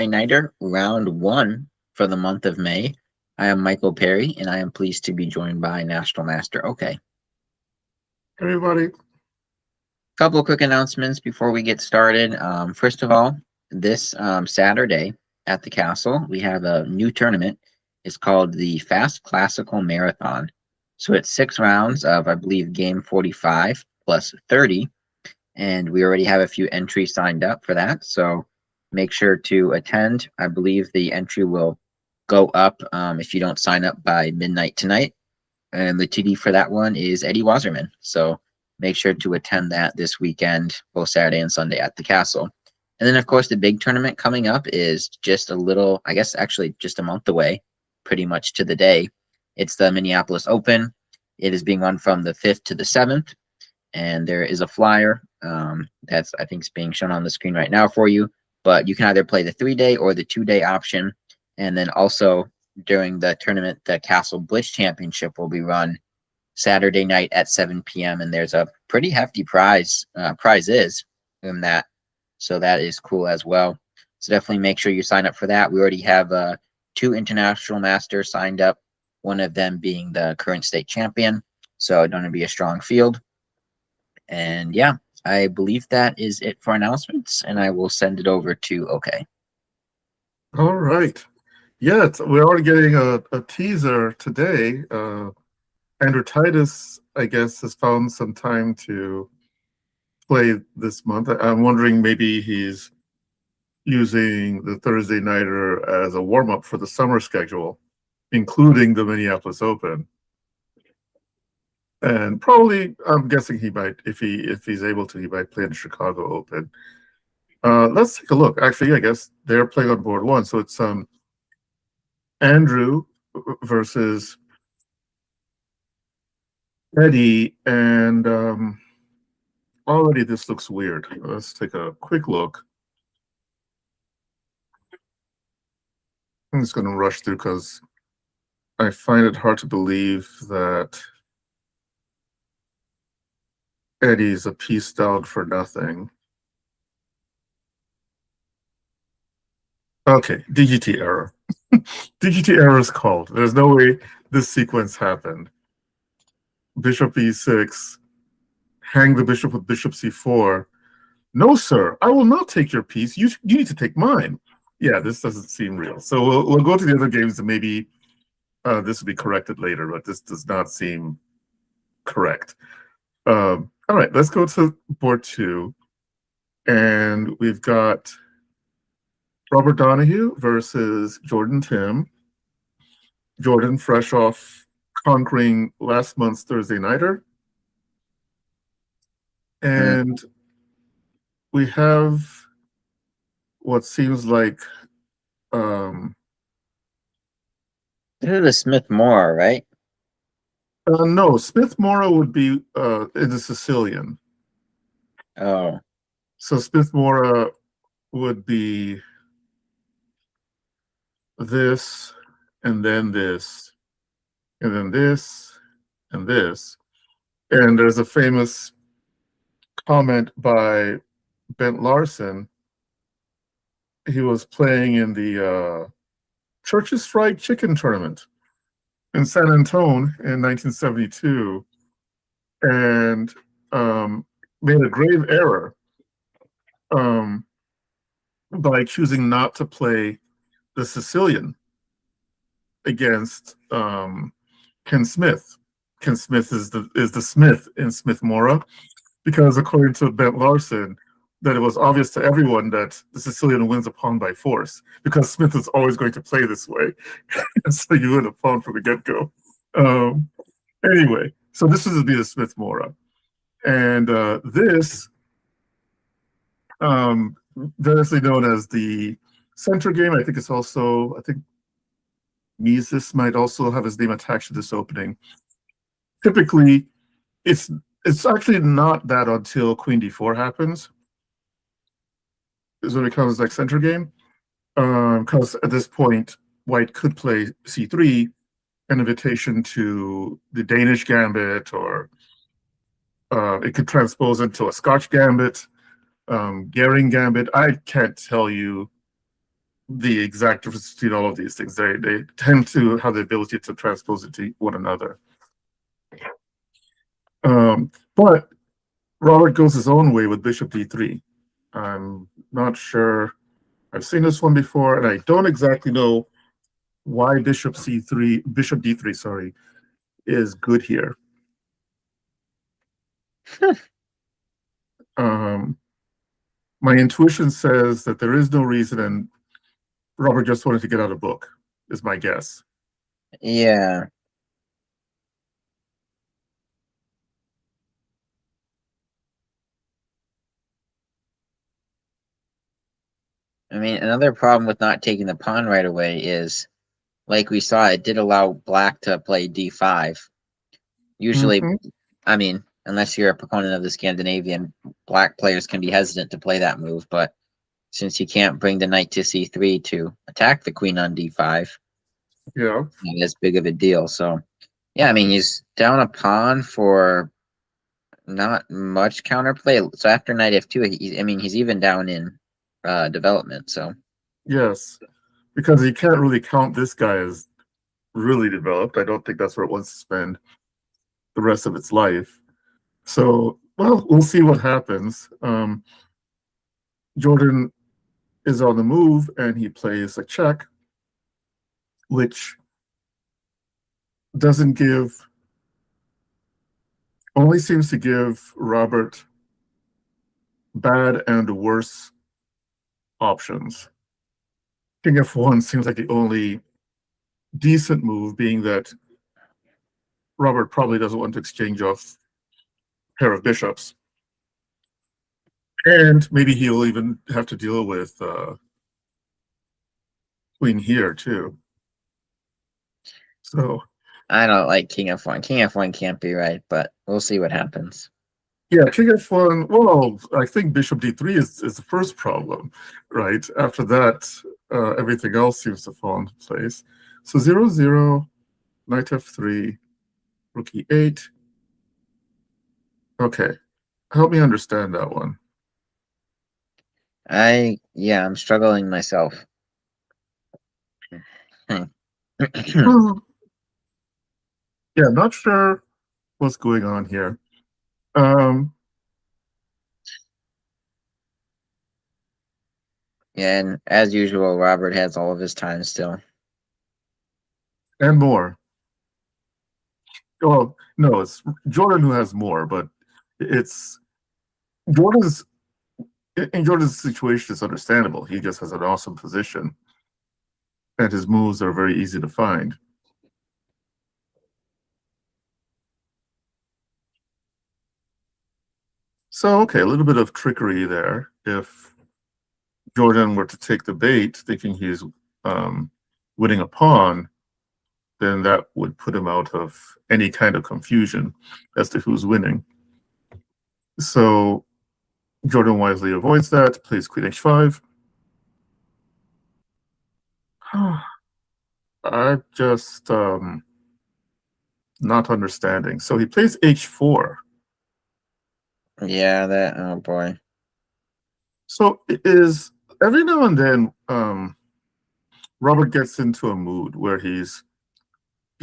Nighter, round one for the month of May. I am Michael Perry, and I am pleased to be joined by National Master. Okay. Everybody. Couple of quick announcements before we get started. First of all, this Saturday at the castle, we have a new tournament. It's called the Fast Classical Marathon. So it's 6 rounds of, I believe, game 45 plus 30. And we already have a few entries signed up for that. So make sure to attend. I believe the entry will go up if you don't sign up by midnight tonight. And the TD for that one is Eddie Wasserman. So make sure to attend that this weekend, both Saturday and Sunday at the castle. And then, of course, the big tournament coming up is just a little, I guess, actually just a month away, pretty much to the day. It's the Minneapolis Open. It is being run from the 5th to the 7th. And there is a flyer that's, I think, is being shown on the screen right now for you. But you can either play the 3-day or the 2-day option. And then also during the tournament, the Castle Bliss Championship will be run Saturday night at 7 p.m. And there's a pretty hefty prizes in that. So that is cool as well. So definitely make sure you sign up for that. We already have 2 international masters signed up, one of them being the current state champion. So it's going to be a strong field. And yeah, I believe that is it for announcements, and I will send it over to OK. All right. Yeah, we're already getting a teaser today. Andrew Titus, I guess, has found some time to play this month. I'm wondering maybe he's using the Thursday Nighter as a warm-up for the summer schedule, including the Minneapolis Open. And probably, I'm guessing he might, if he's able to, he might play in the Chicago Open. Let's take a look. Actually, I guess they're playing on board 1. So it's Andrew versus Eddie, and already this looks weird. Let's take a quick look. I'm just going to rush through because I find it hard to believe that Eddie's a piece down for nothing. Okay, DGT error. DGT error is called. There's no way this sequence happened. Bishop e6, hang the bishop with bishop c4. No, sir, I will not take your piece. You need to take mine. Yeah, this doesn't seem real. So we'll go to the other games and maybe this will be corrected later, but this does not seem correct. All right, let's go to board 2. And we've got Robert Donahue versus Jordan Tim. Jordan, fresh off conquering last month's Thursday Nighter. And we have what seems like this is the Smith Mora, right? No, Smith Mora would be in the Sicilian. Oh. So Smith Mora would be this, and then this, and then this, and this. And there's a famous comment by Bent Larson. He was playing in the Church's Fried Chicken tournament in San Antonio in 1972, and made a grave error by choosing not to play the Sicilian against Ken Smith. Ken Smith is the Smith in Smith Mora, because according to Bent Larson, that it was obvious to everyone that the Sicilian wins a pawn by force, because Smith is always going to play this way. And so you win a pawn from the get-go. Anyway, so this would be the Smith Mora. And this, variously known as the center game, I think it's also, I think Mises might also have his name attached to this opening. Typically, it's actually not that until Queen d4 happens is when it becomes like center game, because at this point White could play c3, an invitation to the Danish gambit, or it could transpose into a Scotch gambit, Gehring gambit. I can't tell you the exact difference between all of these things. They tend to have the ability to transpose it to one another. But Robert goes his own way with bishop d3. I'm not sure. I've seen this one before, and I don't exactly know why bishop d3, sorry, is good here. My intuition says that there is no reason, and Robert just wanted to get out a book, is my guess. Yeah. I mean, another problem with not taking the pawn right away is, like we saw, it did allow black to play d5. Usually, I mean, unless you're a proponent of the Scandinavian, black players can be hesitant to play that move, but since you can't bring the knight to c3 to attack the queen on d5, Yeah. not as big of a deal. So, yeah, I mean, he's down a pawn for not much counterplay. So after knight f2, I mean, he's even down in development. So Yes, because you can't really count this guy as really developed. I don't think that's where it wants to spend the rest of its life. So, well, we'll see what happens. Jordan is on the move, and he plays a check, which doesn't give, only seems to give Robert bad and worse options. King f1 seems like the only decent move, being that Robert probably doesn't want to exchange off a pair of bishops. And maybe he'll even have to deal with queen here, too. So, I don't like king f1. King f1 can't be right, but we'll see what happens. yeah, king f1, well, I think bishop d3 is the first problem, right? After that, everything else seems to fall into place. So 0-0, knight f3, rook e8. Okay, help me understand that one. Yeah, I'm struggling myself. Yeah, not sure what's going on here. And as usual, Robert has all of his time still. And more. Well, no, it's Jordan who has more, but it's Jordan's in Jordan's situation is understandable. He just has an awesome position, and his moves are very easy to find. So, okay, a little bit of trickery there. If Jordan were to take the bait, thinking he's winning a pawn, then that would put him out of any kind of confusion as to who's winning. So Jordan wisely avoids that, plays queen h5. I'm just not understanding. So he plays h4. Yeah, that, oh boy. So it is every now and then Robert gets into a mood where he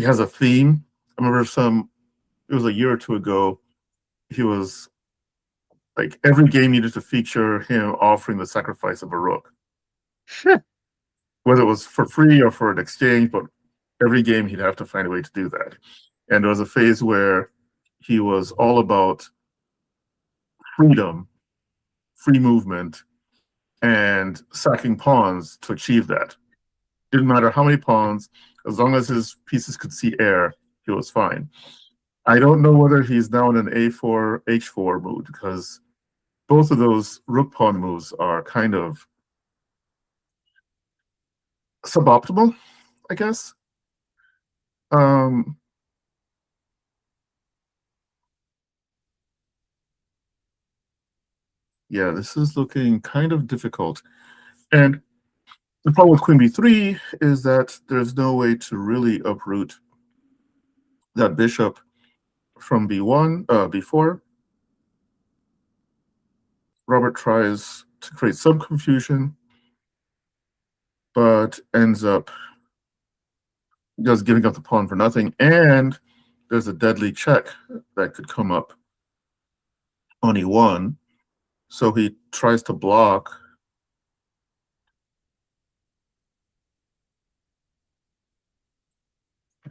has a theme. I remember it was a year or two ago, he was like every game needed to feature him offering the sacrifice of a rook. Whether it was for free or for an exchange, but every game he'd have to find a way to do that. And there was a phase where he was all about freedom, free movement, and sacking pawns to achieve that. Didn't matter how many pawns, as long as his pieces could see air, he was fine. I don't know whether he's now in an a4, h4 mood, because both of those rook pawn moves are kind of suboptimal, I guess. Yeah, this is looking kind of difficult. And the problem with queen b3 is that there's no way to really uproot that bishop from b1, b4. Robert tries to create some confusion, but ends up just giving up the pawn for nothing. And there's a deadly check that could come up on e1. So he tries to block.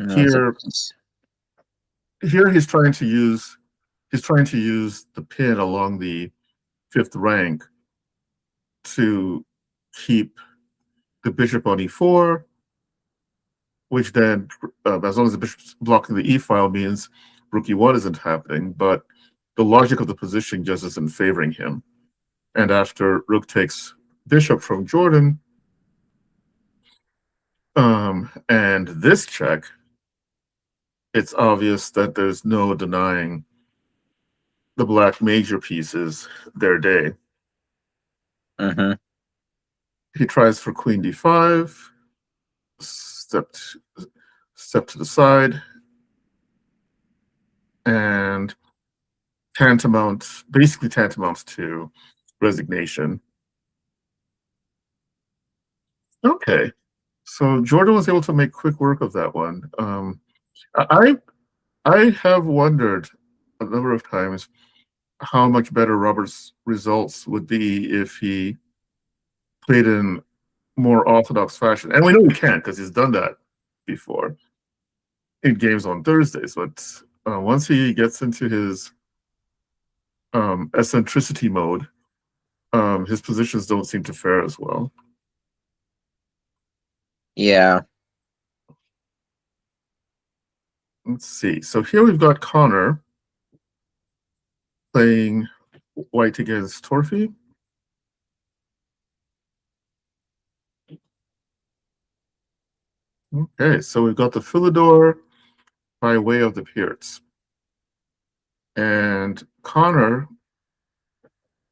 No, it's a Here, piece. here he's trying to use the pin along the fifth rank to keep the bishop on e4, which then, as long as the bishop's blocking the e file, means rook e1 isn't happening. But the logic of the position just isn't favoring him. And after rook takes bishop from Jordan, and this check, it's obvious that there's no denying the black major pieces their day. Mm-hmm. He tries for queen d5, step to the side, and basically tantamount to resignation. Okay, so Jordan was able to make quick work of that one. I I have wondered a number of times how much better Robert's results would be if he played in more orthodox fashion. And we know he can't because he's done that before in games on Thursdays. But once he gets into his eccentricity mode, his positions don't seem to fare as well. Yeah. Let's see. So here we've got Connor playing white against Torfi. Okay, so we've got the Philidor by way of the Pierts. And Connor,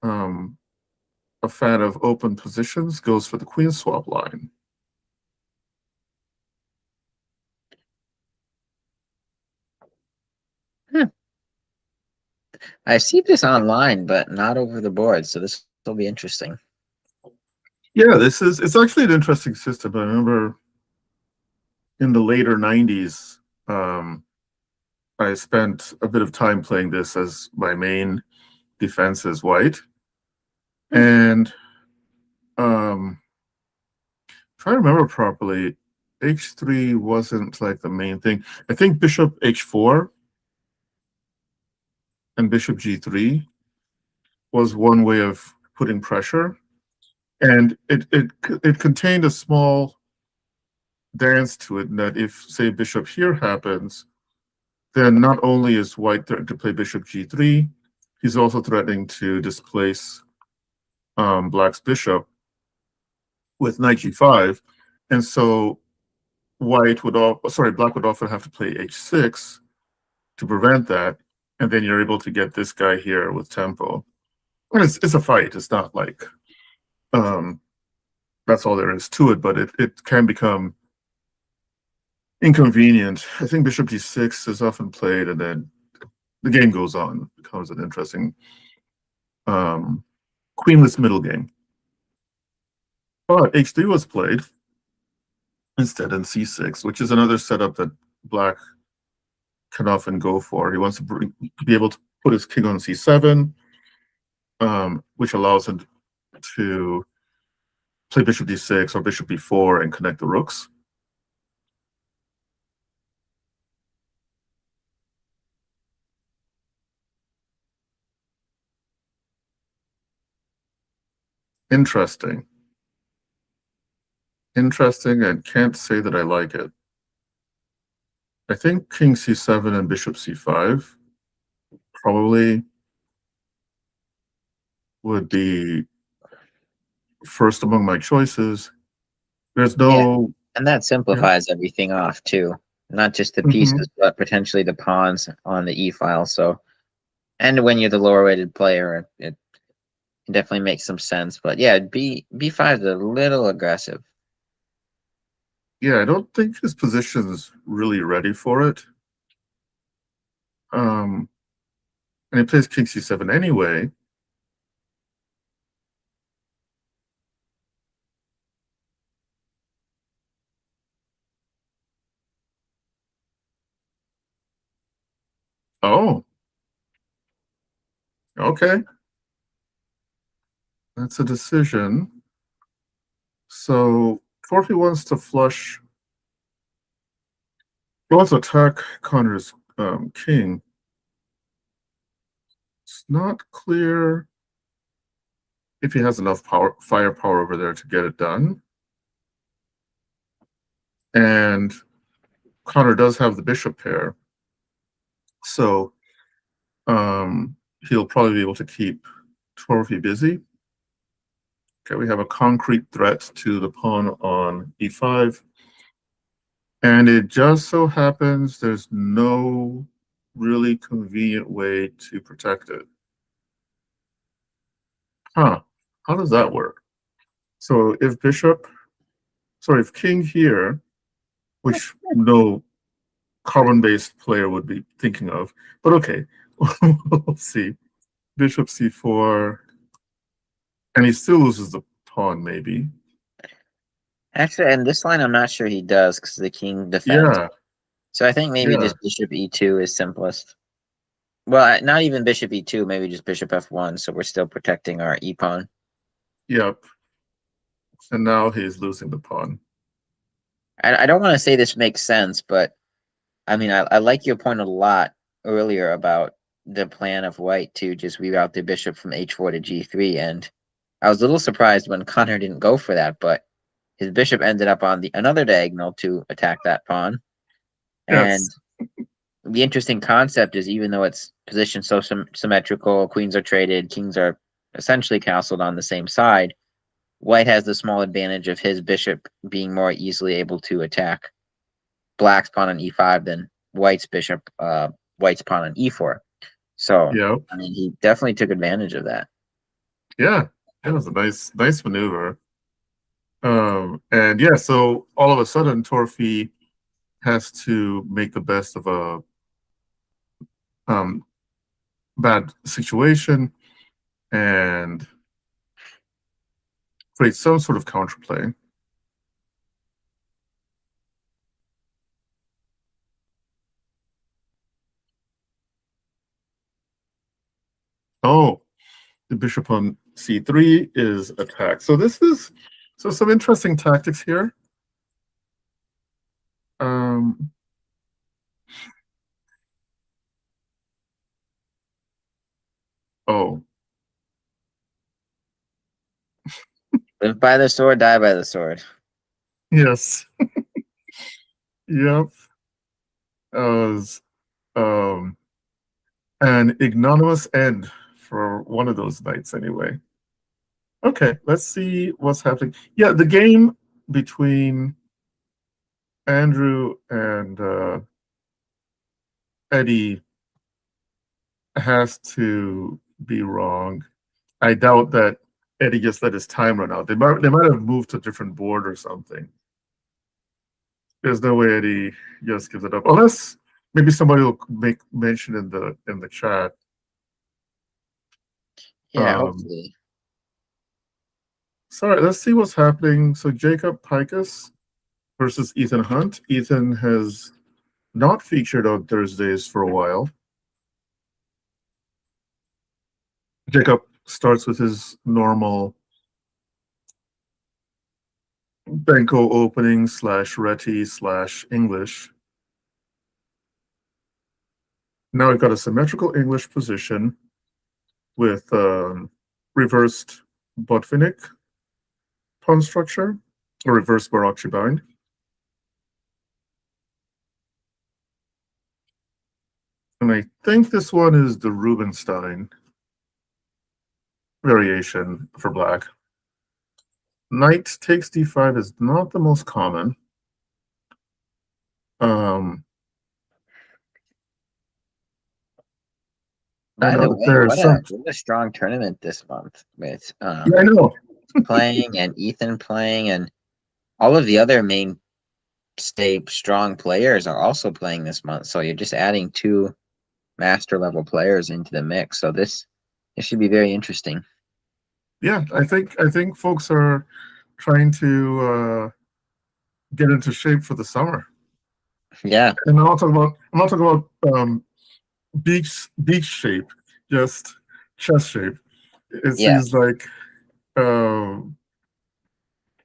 a fan of open positions, goes for the queen swap line. I see this online, but not over the board, so this will be interesting. Yeah, it's actually an interesting system. I remember in the later 90s, I spent a bit of time playing this as my main defense as white. And if I remember properly, h3 wasn't like the main thing. I think bishop h4 and bishop g3 was one way of putting pressure. And it contained a small dance to it, in that if, say, bishop here happens, then not only is white threatening to play bishop g3, he's also threatening to displace black's bishop with knight g5. And so black would often have to play h6 to prevent that. And then you're able to get this guy here with tempo. And it's a fight. It's not like that's all there is to it, but it can become inconvenient. I think bishop d6 is often played, and then the game goes on. It becomes an interesting queenless middle game. But h3 was played instead in c6, which is another setup that black can often go for. He wants to be able to put his king on c7, which allows him to play bishop d6 or bishop b4 and connect the rooks. Interesting. Interesting, and can't say that I like it. I think king c7 and bishop c5 probably would be first among my choices. There's no... And that simplifies everything off too. Not just the pieces, but potentially the pawns on the e file. So, and when you're the lower weighted player, it definitely makes some sense. But yeah, b5 is a little aggressive. Yeah, I don't think his position is really ready for it. And he plays king c7 anyway. Oh, okay. That's a decision. So Torphy wants to flush. He wants to attack Connor's king. It's not clear if he has enough firepower over there to get it done. And Connor does have the bishop pair, so he'll probably be able to keep Torphy busy. Okay, we have a concrete threat to the pawn on e5. And it just so happens there's no really convenient way to protect it. Huh, how does that work? So if if king here, which no carbon-based player would be thinking of, but okay, we'll see. Bishop c4, and he still loses the pawn, maybe. Actually, in this line, I'm not sure he does because the king defends. Yeah, So I think maybe yeah, just bishop e2 is simplest. Well, not even bishop e2, maybe just bishop f1. So we're still protecting our e pawn. yep. And now he's losing the pawn. I don't want to say this makes sense, but I mean, I like your point a lot earlier about the plan of white to just reroute the bishop from h4 to g3. And I was a little surprised when Connor didn't go for that, but his bishop ended up on another diagonal to attack that pawn. And Yes, the interesting concept is even though it's positioned so symmetrical, queens are traded, kings are essentially castled on the same side, white has the small advantage of his bishop being more easily able to attack black's pawn on e5 than white's pawn on e4. So, yep, I mean, he definitely took advantage of that. yeah. It was a nice maneuver. And yeah, so all of a sudden, Torphy has to make the best of a bad situation and create some sort of counterplay. Oh, the bishop on c3 is attacked. So some interesting tactics here. Um, oh, Live by the sword, die by the sword. yes. Yep. Was an ignominious end for one of those nights anyway. Okay, let's see what's happening. Yeah, the game between Andrew and Eddie has to be wrong. I doubt that Eddie just let his time run out. They might have moved to a different board or something. There's no way Eddie just gives it up, unless maybe somebody will make mention in the chat. Yeah, hopefully. Sorry, let's see what's happening. So Jacob Pikus versus Ethan Hunt. Ethan has not featured on Thursdays for a while. Jacob starts with his normal Benko opening / Reti / English. Now we've got a symmetrical English position with reversed Botvinnik pawn structure, or reverse Barakci bind. And I think this one is the Rubinstein variation for black. Knight takes d5 is not the most common. By the way, There's some. what a strong tournament this month with Yeah, I know. playing and Ethan playing and all of the other main strong players are also playing this month. So you're just adding two master level players into the mix. So this should be very interesting. Yeah, I think folks are trying to get into shape for the summer. Yeah. And I'm not talking about beak shape, just chest shape. It Yeah. seems like, um,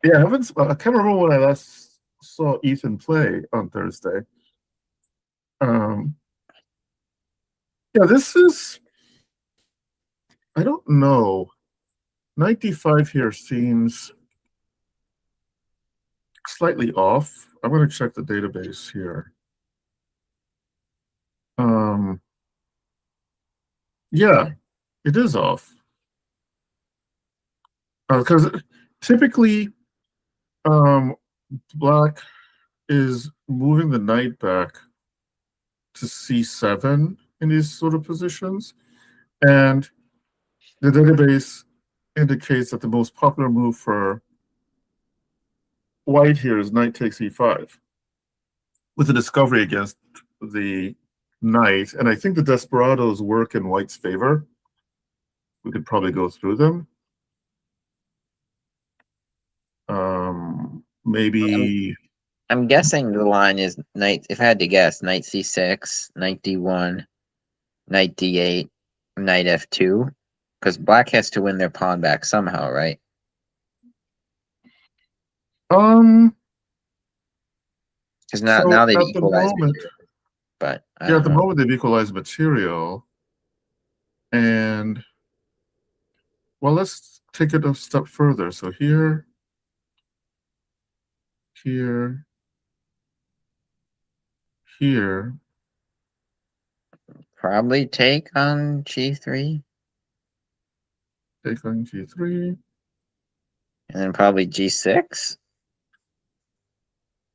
yeah, I can't remember when I last saw Ethan play on Thursday. Um, yeah, this is, I don't know. 95 here seems slightly off. I'm going to check the database here. Um, yeah, it is off. Because typically, um, black is moving the knight back to c7 in these sort of positions. And the database indicates that the most popular move for white here is knight takes e5 with a discovery against the knight. And I think the desperados work in white's favor. We could probably go through them. Maybe. I'm guessing the line is knight. If I had to guess, knight c6, knight d1, knight d8, knight f2, because black has to win their pawn back somehow, right? Um, Because now so they've at the equalized moment, material, but I yeah, at don't the know. moment they've equalized material. And well, let's take it a step further. So here, here, here. Probably take on g3, Take on g3 and then probably g6.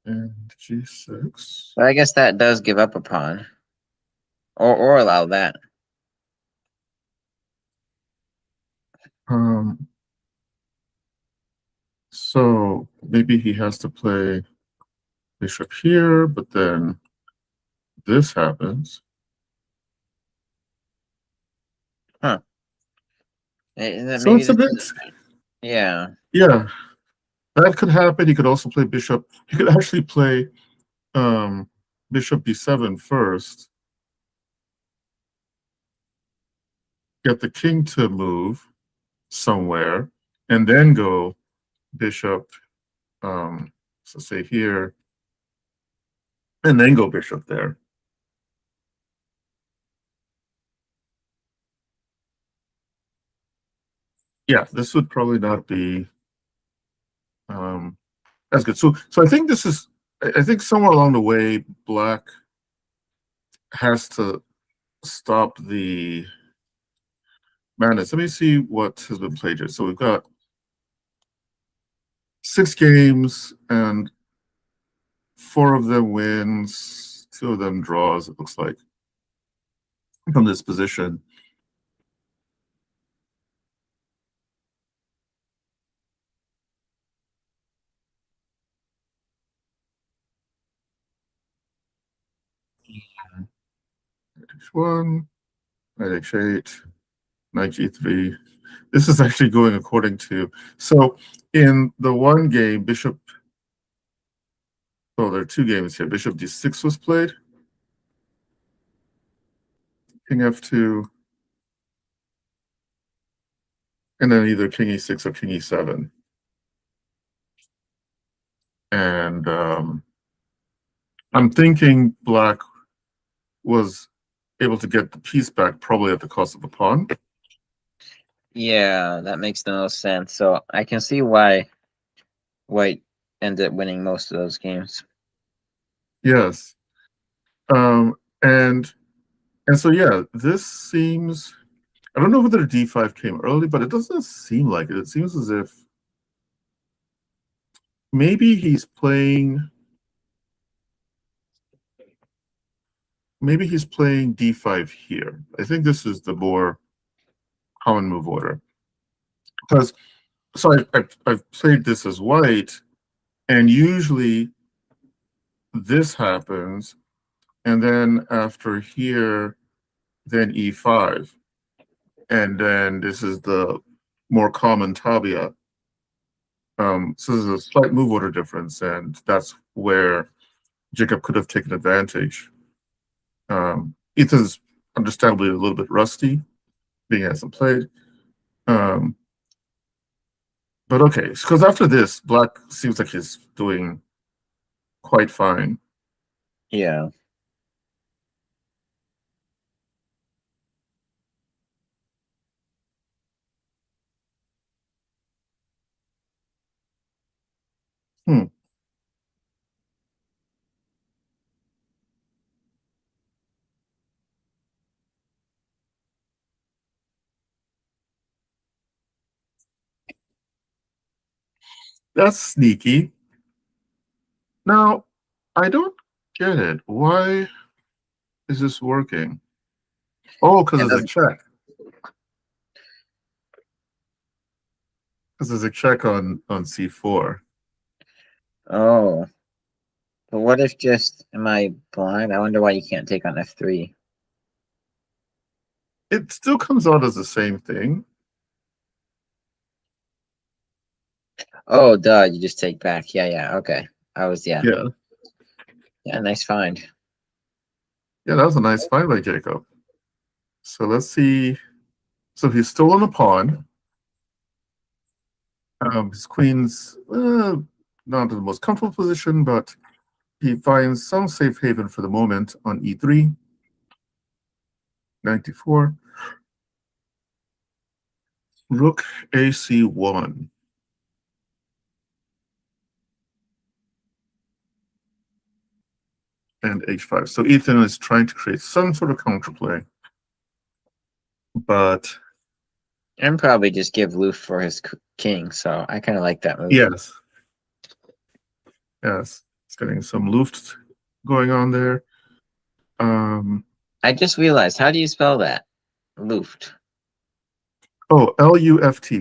and g6. But I guess that does give up a pawn, or allow that. Um, so maybe he has to play bishop here, but then this happens. Huh. And then So maybe it's a this bit, is, yeah. yeah, that could happen. He could also play bishop. He could actually play bishop b7 first, get the king to move somewhere, and then go bishop, so say here, and then go bishop there. Yeah, this would probably not be that's good. So I think this is, I think somewhere along the way, black has to stop the madness. Let me see what has been played here. So we've got 6 games, and 4 of them wins, 2 of them draws, it looks like, from this position. Knight h1, knight h8, knight g3. This is actually going according to, so in the one game, bishop, well, there are 2 games here. Bishop d6 was played. King f2, and then either king e6 or king e7. And I'm thinking black was able to get the piece back probably at the cost of a pawn. Yeah, that makes the most sense. So I can see why white ended up winning most of those games. Yes. Um, and and so yeah, this seems, I don't know whether d5 came early, but it doesn't seem like it. It seems as if maybe he's playing d5 here. I think this is the more common move order. Because so I've played this as white, and usually this happens, and then after here, then e5, and then this is the more common tabia. So there's a slight move order difference, and that's where Jacob could have taken advantage. Ethan's understandably a little bit rusty, being hasn't played. But okay, because after this, Black seems like he's doing quite fine. Yeah. Hmm. That's sneaky. Now, I don't get it. Why is this working? Oh, because It there's a doesn't. check. Because there's a check on c4. Oh, but what if just am I blind? I wonder why you can't take on f3. It still comes out as the same thing. Oh, duh, you just take back. Yeah, yeah, okay. Yeah. Yeah. Yeah, nice find. Yeah, that was a nice find by Jacob. So let's see. So he's stolen a pawn. His queen's not in the most comfortable position, but he finds some safe haven for the moment on e3. 94. Rook ac1. And h5. So Ethan is trying to create some sort of counterplay. But And probably just give Loof for his king, so I kind of like that move. yes. Yes. It's getting some Luft going on there. I just realized, how do you spell that? Luft. Oh, Luft.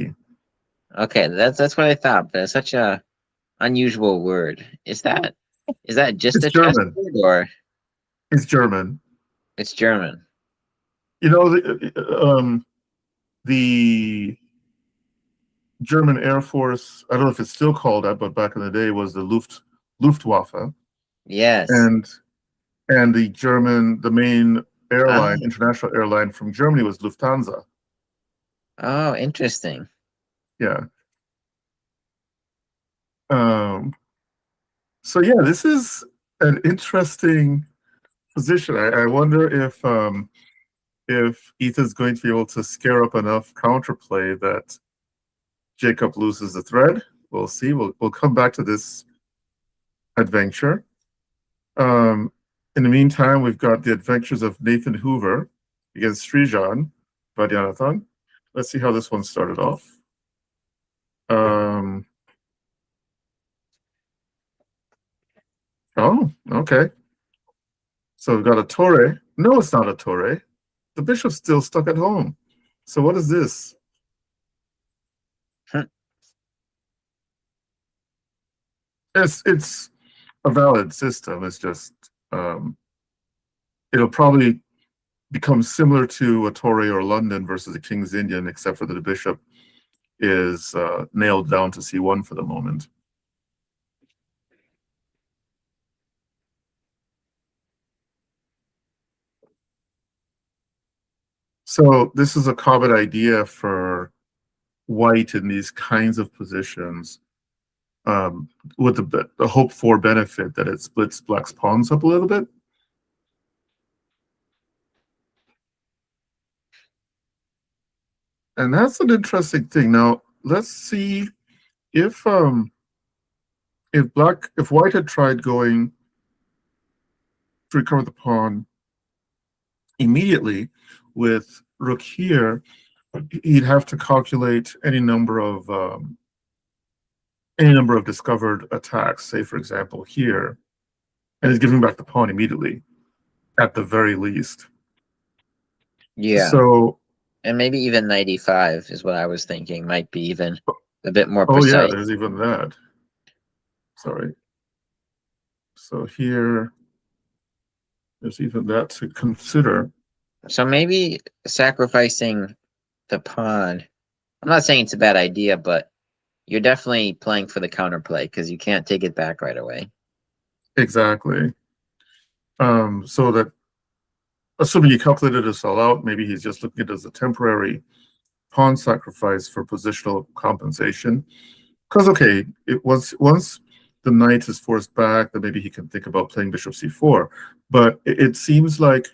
Okay, that's what I thought, but it's such a unusual word. Is that just It's a chess German. word or It's German. it's German? You know, the German Air Force, I don't know if it's still called that, but back in the day was the Luftwaffe. Yes. And the main Ah, airline, international airline from Germany was Lufthansa. oh, interesting. Yeah. So yeah, this is an interesting position. I wonder if Ethan's going to be able to scare up enough counterplay that Jacob loses the thread. We'll see. We'll come back to this adventure. In the meantime, we've got the adventures of Nathan Hoover against Srijan Vadyanathan. Let's see how this one started off. Oh, okay. So we've got a Torre. No, it's not a Torre. The bishop's still stuck at home. So what is this? It's a valid system. It's just it'll probably become similar to a Torre or London versus a King's Indian, except for that the bishop is nailed down to c1 for the moment. So this is a common idea for white in these kinds of positions, with the hope for benefit that it splits black's pawns up a little bit. And that's an interesting thing. Now let's see if white had tried going to recover the pawn immediately with rook here, he'd have to calculate any number of discovered attacks. Say, for example, here, and he's giving back the pawn immediately, at the very least. Yeah. So, And maybe even 95 is what I was thinking. Might be even a bit more oh yeah, precise. there's even that. Sorry. So here, there's even that to consider. So maybe sacrificing the pawn. I'm not saying it's a bad idea, but you're definitely playing for the counterplay because you can't take it back right away. Exactly. So that assuming you calculated this all out, maybe he's just looking at it as a temporary pawn sacrifice for positional compensation. Because okay, once the knight is forced back, then maybe he can think about playing bishop c4. But it seems like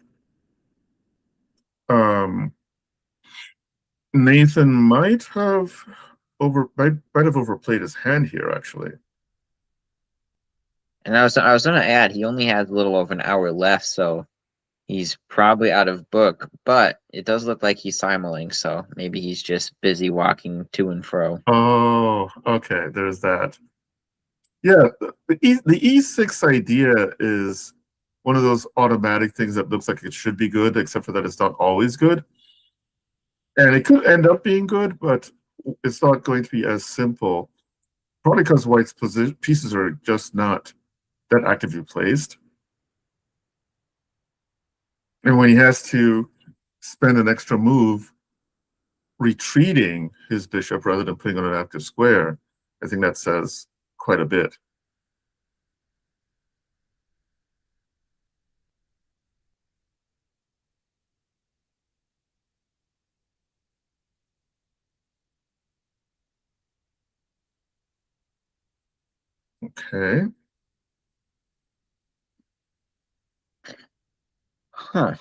Nathan might have overplayed his hand here, actually. And I was gonna add, he only has a little over an hour left, so he's probably out of book, but it does look like he's simuling, so maybe he's just busy walking to and fro. Oh, okay, there's that. Yeah, the E6 idea is one of those automatic things that looks like it should be good, except for that it's not always good. And it could end up being good, but it's not going to be as simple. Probably because White's pieces are just not that actively placed. And when he has to spend an extra move retreating his bishop rather than putting on an active square, I think that says quite a bit. Okay. Huh. For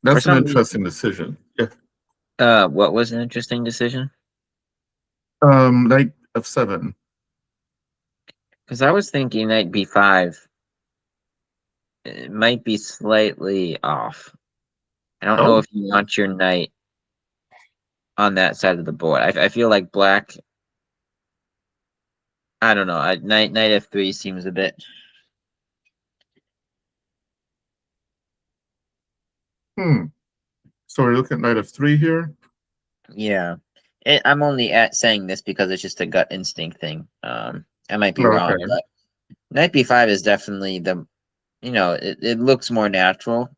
That's an some interesting reason, decision. Yeah. what was an interesting decision? Knight f7. Because I was thinking knight b5 it might be slightly off. I don't know Oh. if you want your knight on that side of the board. I feel like black. I don't know. Knight f3 seems a bit. So we're looking at knight f3 here. Yeah. I'm only saying this because it's just a gut instinct thing. I might be wrong, Okay. but knight b5 is definitely it looks more natural.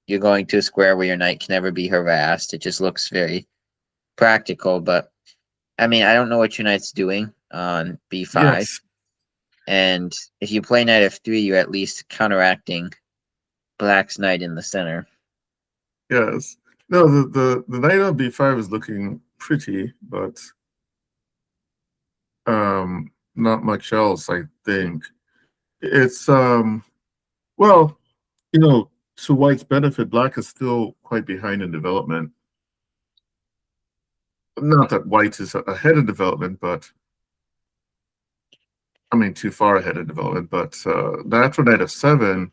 You're going to a square where your knight can never be harassed. It just looks very practical, but I mean, I don't know what your knight's doing on b5. Yes. And if you play knight f3, you're at least counteracting black's knight in the center. Yes. No, the knight on b5 is looking pretty, but not much else, I think. It's well, to White's benefit, Black is still quite behind in development. Not that White is ahead in development, but I mean too far ahead in development. But after knight f7,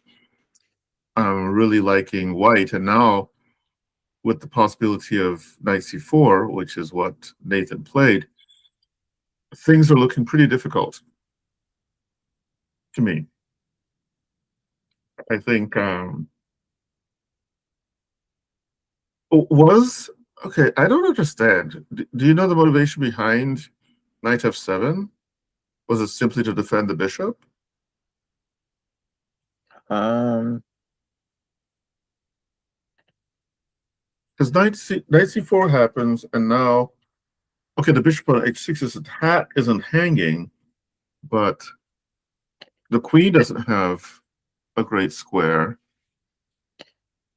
I'm really liking White, and now with the possibility of knight c4, which is what Nathan played, things are looking pretty difficult to me. I think okay. I don't understand. Do you know the motivation behind knight f7? Was it simply to defend the bishop? Um, Because knight c4 happens, and now, okay, the bishop on h6 isn't hanging, but the queen doesn't have a great square.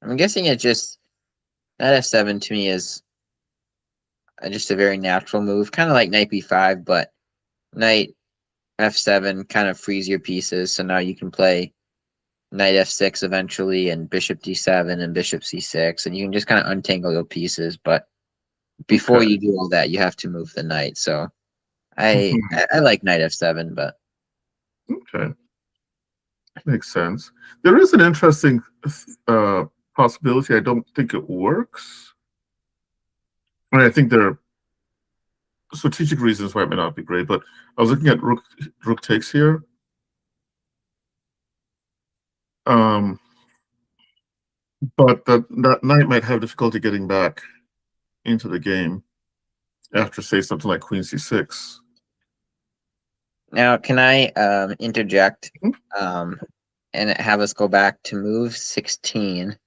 I'm guessing it just knight f7 to me is just a very natural move, kind of like knight b5, but knight f7 kind of frees your pieces, so now you can play knight f6 eventually, and bishop d7 and bishop c6, and you can just kind of untangle your pieces. But before Okay. you do all that, you have to move the knight. So I like knight f7, but Okay. Makes sense. There is an interesting possibility. I don't think it works. I think there are strategic reasons why it may not be great, but I was looking at rook takes here. But that knight might have difficulty getting back into the game after, say, something like queen c6. now can I interject Mhm. and have us go back to move 16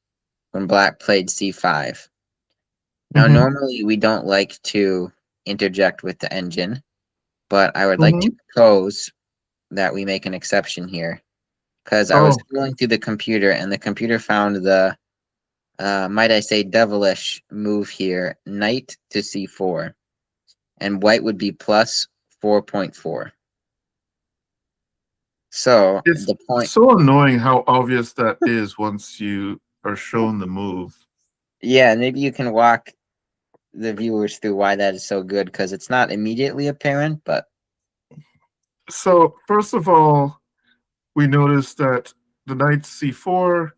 when black played c5. Now, Mhm. normally we don't like to interject with the engine, but I would like to Mhm. propose that we make an exception here. because I was Oh, going through the computer and the computer found the, might I say, devilish move here, knight to c4, and white would be plus 4.4. So it's the point, so annoying how obvious that is once you are shown the move. yeah, maybe you can walk the viewers through why that is so good because it's not immediately apparent, but So, first of all, we notice that the knight c4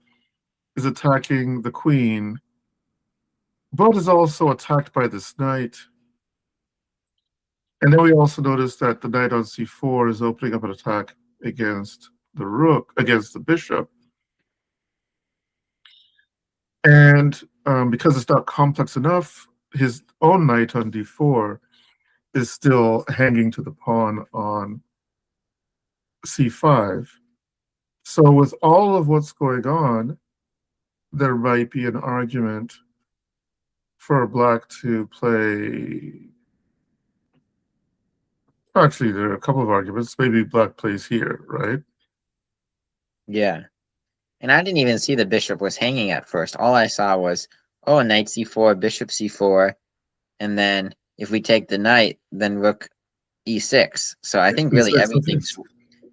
is attacking the queen, but is also attacked by this knight. And then we also notice that the knight on c4 is opening up an attack against the rook, against the bishop. And because it's not complex enough, his own knight on d4 is still hanging to the pawn on c5. So, with all of what's going on, there might be an argument for black to play. Actually, there are a couple of arguments. Maybe black plays here, right? yeah. And I didn't even see the bishop was hanging at first. All I saw was, oh, knight c4, bishop c4, and then if we take the knight, then rook e6. So I think really E6, okay.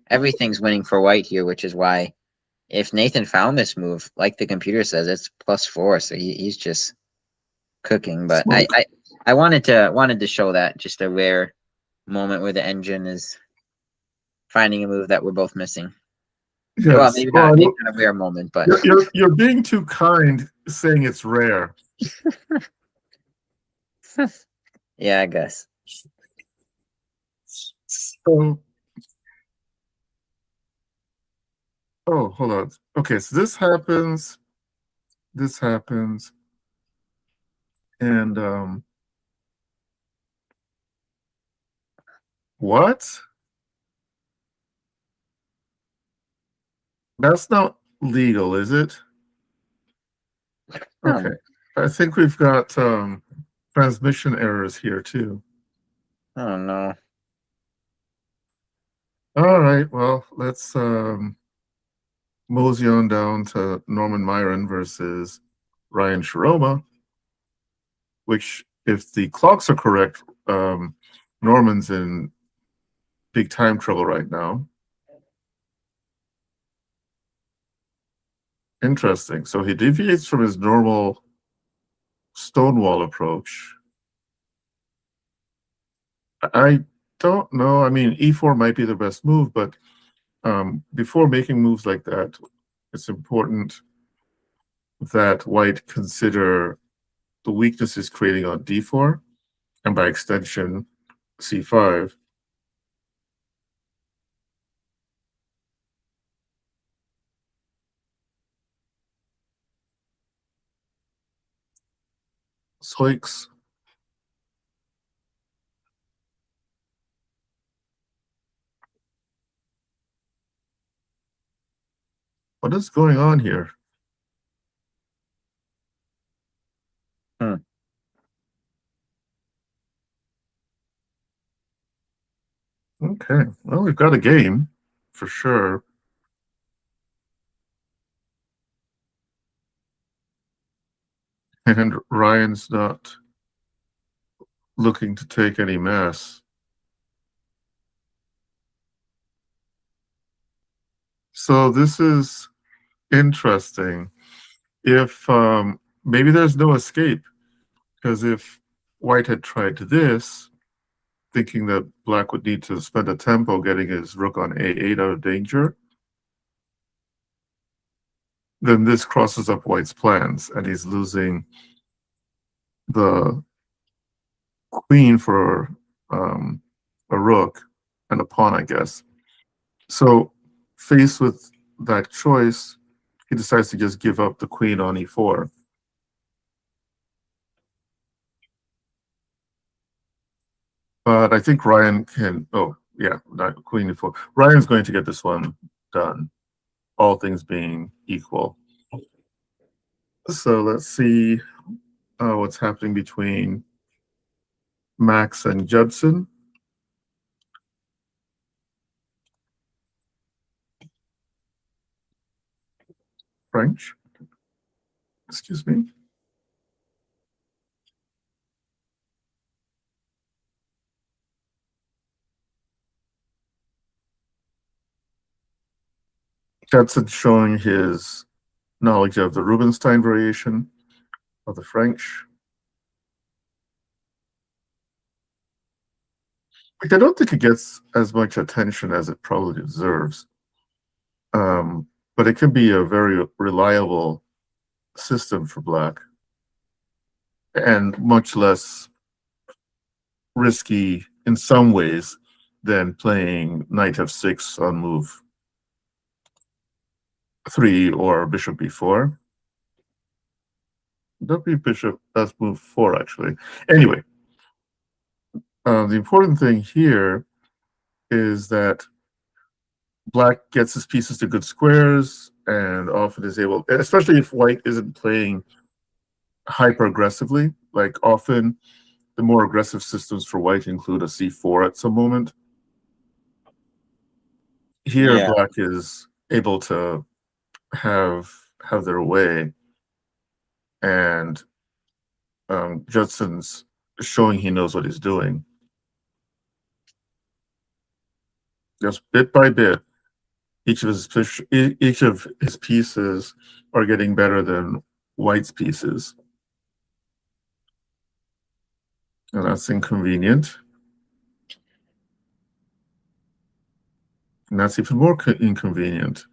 everything's winning for white here, which is why if Nathan found this move, like the computer says, it's +4. So he's just cooking. But Smoke. I wanted to show that just a rare moment where the engine is finding a move that we're both missing. Well, Yes. maybe Well, not a rare moment, but you're being too kind saying it's rare. yeah, I guess. So, oh, hold on. Okay, so this happens, and what? That's not legal, is it? Okay. I think we've got transmission errors here too. Oh no. All right, well, let's mosey on down to Norman Myron versus Ryan Sharoma, which, if the clocks are correct, Norman's in big time trouble right now. Interesting. So he deviates from his normal stonewall approach. I don't know. I mean, e4 might be the best move, but before making moves like that, it's important that white consider the weaknesses creating on d4 and by extension c5. Zoinks. What is going on here? Hmm. Okay, well, we've got a game for sure. And Ryan's not looking to take any mess. So this is interesting. If maybe there's no escape, because if white had tried this, thinking that black would need to spend a tempo getting his rook on a8 out of danger, then this crosses up white's plans, and he's losing the queen for a rook and a pawn, I guess. So, faced with that choice, he decides to just give up the queen on e4. But I think Ryan can. Oh, yeah, not queen e4. Ryan's going to get this one done, all things being equal. So let's see what's happening between Max and Judson. French. Excuse me. Judson showing his knowledge of the Rubinstein variation of the French. I don't think it gets as much attention as it probably deserves. But it can be a very reliable system for black and much less risky in some ways than playing knight f6 on move 3 or bishop b4. Don't be bishop, that's move 4 actually. Anyway, the important thing here is that black gets his pieces to good squares and often is able, especially if white isn't playing hyper aggressively, like often the more aggressive systems for white include a c4 at some moment. Here, Yeah. black is able to have their way, and Judson's showing he knows what he's doing. Just bit by bit, each of his pieces are getting better than white's pieces, and that's inconvenient. And that's even more inconvenient.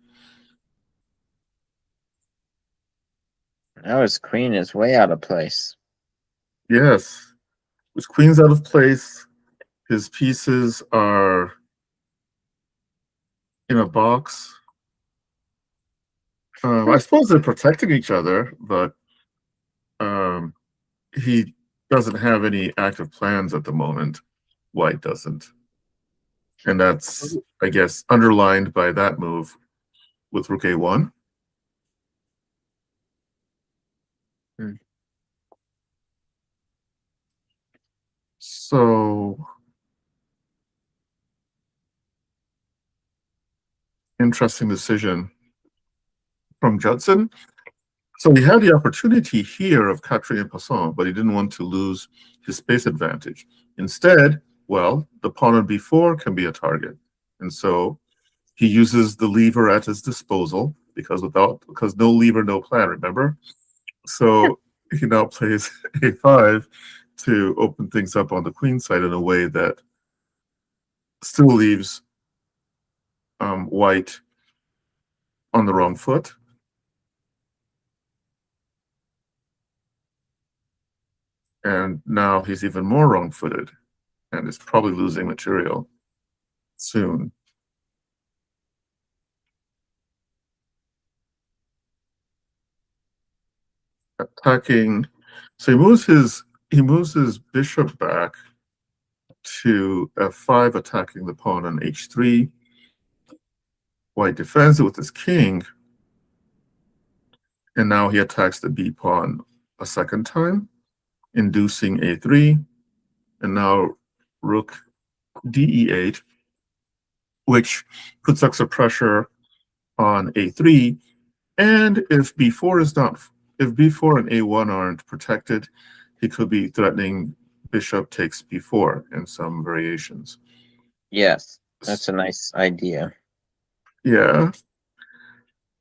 Now his queen is way out of place. Yes, his queen's out of place. His pieces are in a box. I suppose they're protecting each other, but he doesn't have any active plans at the moment. White doesn't. And that's, I guess, underlined by that move with rook a1. Hmm. So, interesting decision from Judson. So he had the opportunity here of capturing en passant, but he didn't want to lose his space advantage. Instead, well, the pawn on b4 can be a target. And so he uses the lever at his disposal because no lever, no plan, remember? So he now plays a5 to open things up on the queen side in a way that still leaves white on the wrong foot. And now he's even more wrong-footed and is probably losing material soon. Attacking, so he moves his bishop back to f5, attacking the pawn on h3. White defends it with his king, and now he attacks the b pawn a second time, inducing a3, and now rook de8, which puts extra pressure on a3. And if b4 and a1 aren't protected, he could be threatening bishop takes b4 in some variations. Yes, that's a nice idea. Yeah.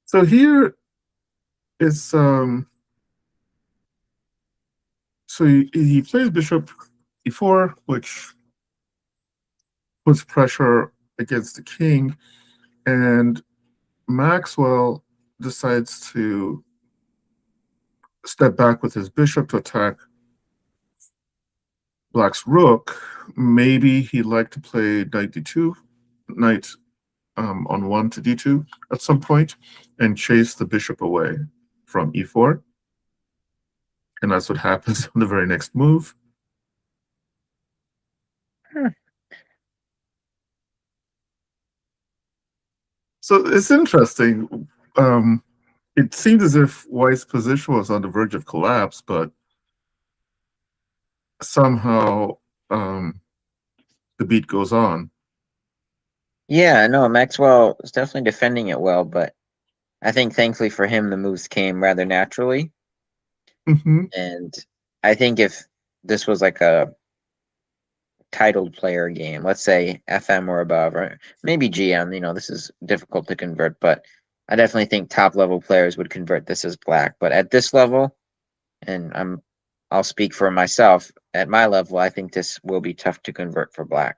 So here is so he plays bishop e4, which puts pressure against the king, and Maxwell decides to step back with his bishop to attack black's rook. Maybe he'd like to play knight d2, knight on 1 to d2 at some point, and chase the bishop away from e4. And that's what happens on the very next move. So it's interesting. It seemed as if White's position was on the verge of collapse, but somehow the beat goes on. Yeah, no, Maxwell is definitely defending it well, but I think thankfully for him, the moves came rather naturally. Hmm. And I think if this was like a titled player game, let's say FM or above, or maybe GM, this is difficult to convert, but I definitely think top level players would convert this as black. But at this level, and I'll speak for myself, at my level, I think this will be tough to convert for black.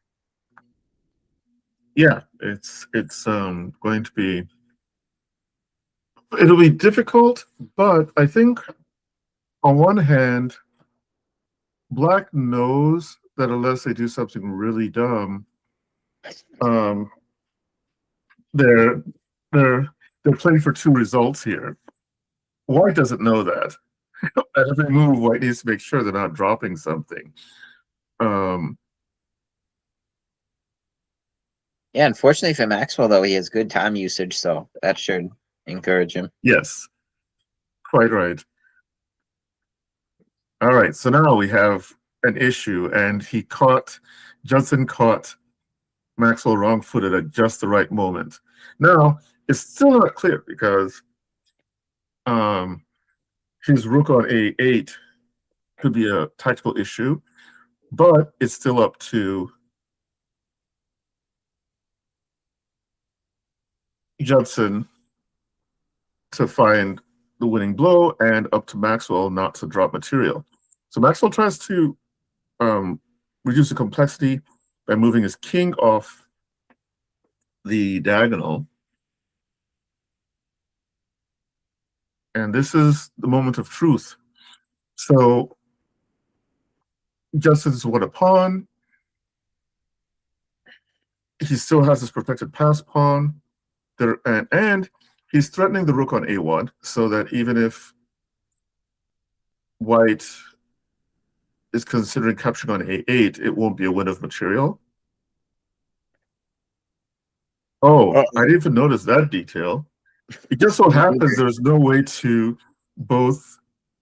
Yeah, it's going to be, it'll be difficult, but I think on one hand, black knows that unless they do something really dumb, um, they're they're they're playing for two results here. White doesn't know that. At every move, White needs to make sure they're not dropping something. Um, Yeah, unfortunately for Maxwell, though, he has good time usage, so that should encourage him. yes, quite right. All right, so now we have an issue, and Judson caught Maxwell wrong-footed at just the right moment. Now, it's still not clear because um, his rook on A8 could be a tactical issue, but it's still up to Judson to find the winning blow and up to Maxwell not to drop material. So Maxwell tries to um, reduce the complexity by moving his king off the diagonal. And this is the moment of truth. So Judson's what, a pawn? He still has his protected pass pawn. And he's threatening the rook on A1 so that even if White is considering capturing on A8, it won't be a win of material. Oh, I didn't even notice that detail. It just so happens there's no way to both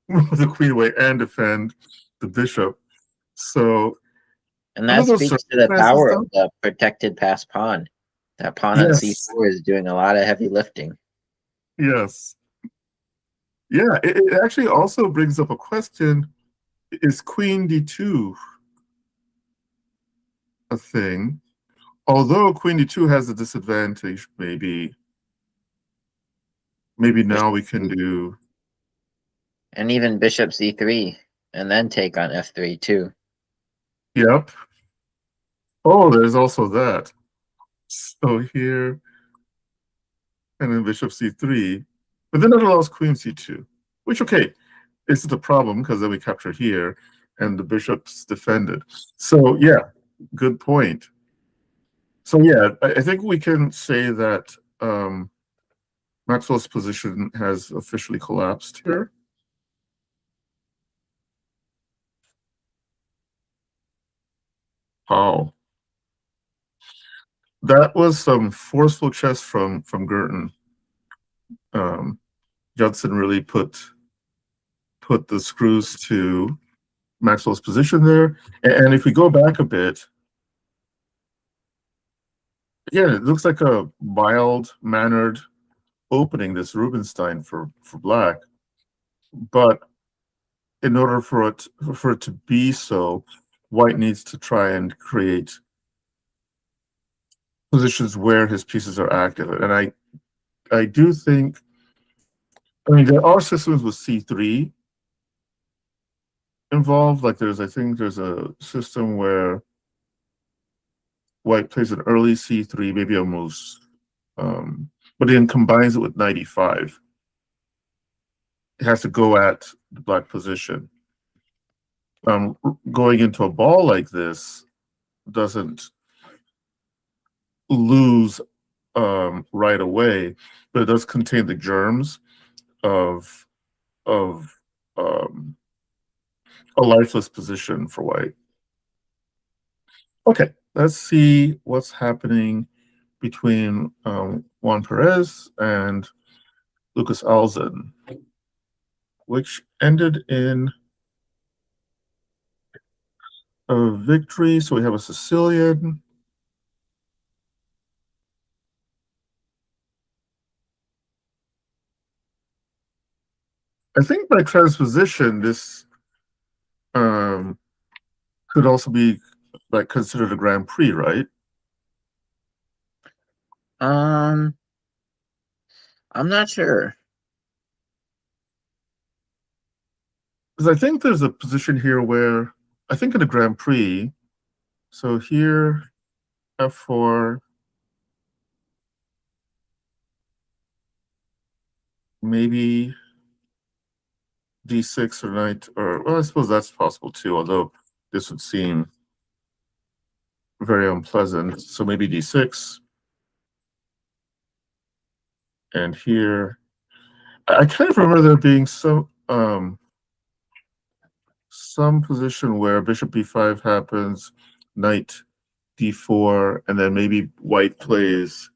move the queen away and defend the bishop. So And under that those speaks to the circumstances, power of though, the protected pass pawn. That pawn on yes, C4 is doing a lot of heavy lifting. yes. Yeah, it actually also brings up a question. Is queen d2 a thing? Although queen d2 has a disadvantage, maybe now we can do, And even bishop C3, and then take on F3 too. yep. Oh, there's also that. So here, and then bishop c3, but then it allows queen c2, which, okay, isn't a problem because then we capture here and the bishop's defended. So yeah, good point. So yeah, I think we can say that Maxwell's position has officially collapsed here. How? That was some forceful chess from Girton. Judson really put the screws to Maxwell's position there. And if we go back a bit, yeah, it looks like a mild-mannered opening, this Rubinstein for black. But in order for it to be so, White needs to try and create positions where his pieces are active. And I do think, I mean, there are systems with C3 involved. Like I think there's a system where White plays an early C3, maybe almost, but then combines it with 95. It has to go at the black position. Going into a ball like this doesn't lose right away, but it does contain the germs of of um, a lifeless position for White. Okay, let's see what's happening between Juan Perez and Lucas Alzen, which ended in a victory. So we have a Sicilian. I think by transposition, this could also be like considered a Grand Prix, right? I'm not sure. Because I think there's a position here where I think in a Grand Prix, so here F4, maybe D6 or knight, or well, I suppose that's possible too, although this would seem very unpleasant. So maybe D6. And here, I kind of remember there being some position where bishop b5 happens, knight d4, and then maybe white plays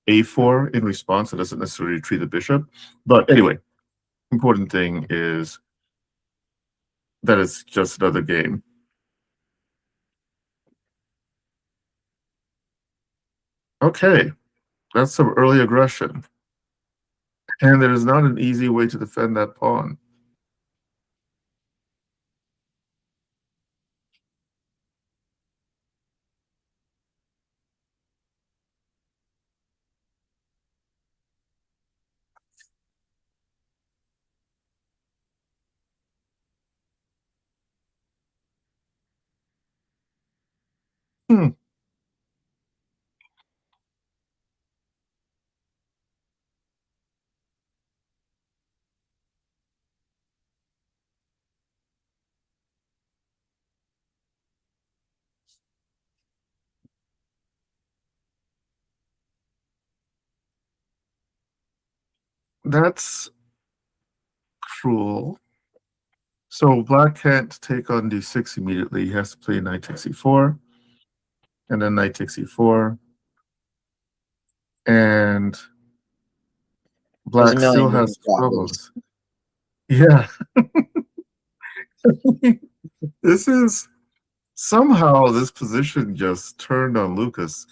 a4 in response. It doesn't necessarily retreat the bishop. But anyway, important thing is that it's just another game. Okay, that's some early aggression. And there is not an easy way to defend that pawn. Hmm. That's cruel. So black can't take on d6 immediately. He has to play knight takes e4, and then knight takes e4. And There's a black still million different has strategies. problems. Yeah. This is somehow this position just turned on Lucas.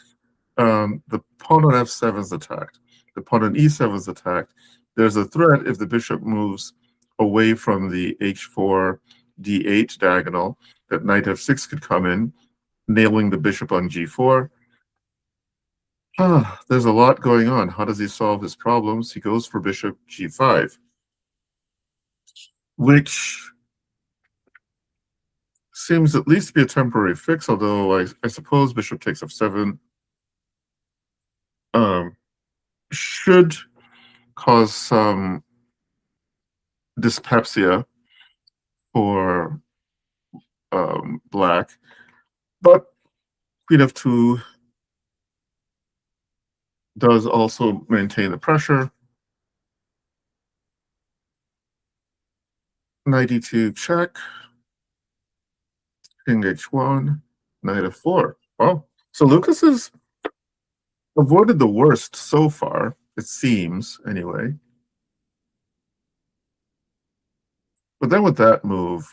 The pawn on f7 is attacked. The pawn on e7 is attacked. There's a threat if the bishop moves away from the h4 d8 diagonal that knight f6 could come in, nailing the bishop on g4. There's a lot going on. How does he solve his problems? He goes for bishop g5, which seems at least to be a temporary fix, although I suppose bishop takes f7 should cause some dyspepsia for black. But queen f2 does also maintain the pressure. Knight e2 check. King h1. Knight f4. Oh, so Lucas has avoided the worst so far, it seems, anyway. But then with that move,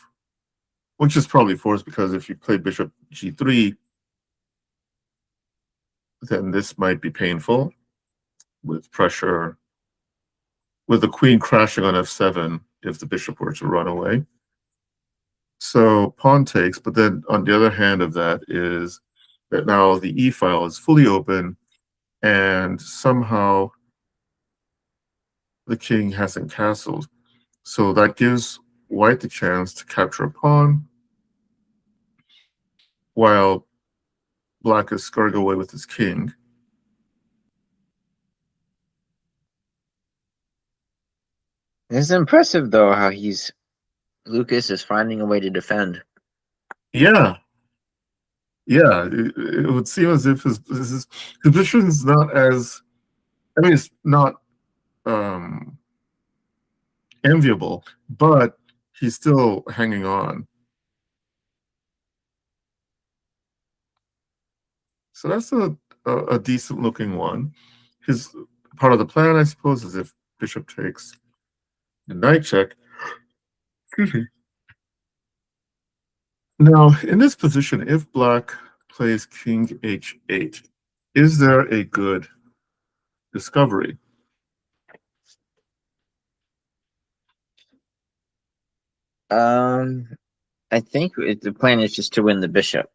which is probably forced because if you play bishop g3, then this might be painful with pressure, with the queen crashing on f7 if the bishop were to run away. So pawn takes, but then on the other hand of that is that now the e file is fully open and somehow the king hasn't castled. So that gives white the chance to capture a pawn while black is scurrying away with his king. It's impressive though how Lucas is finding a way to defend. Yeah, yeah. It would seem as if his position is not as, I mean, it's not enviable, but he's still hanging on. So that's a decent looking one. His part of the plan, I suppose, is if bishop takes the knight check. Excuse me. Now, in this position, if black plays king h8, is there a good discovery? I think the plan is just to win the bishop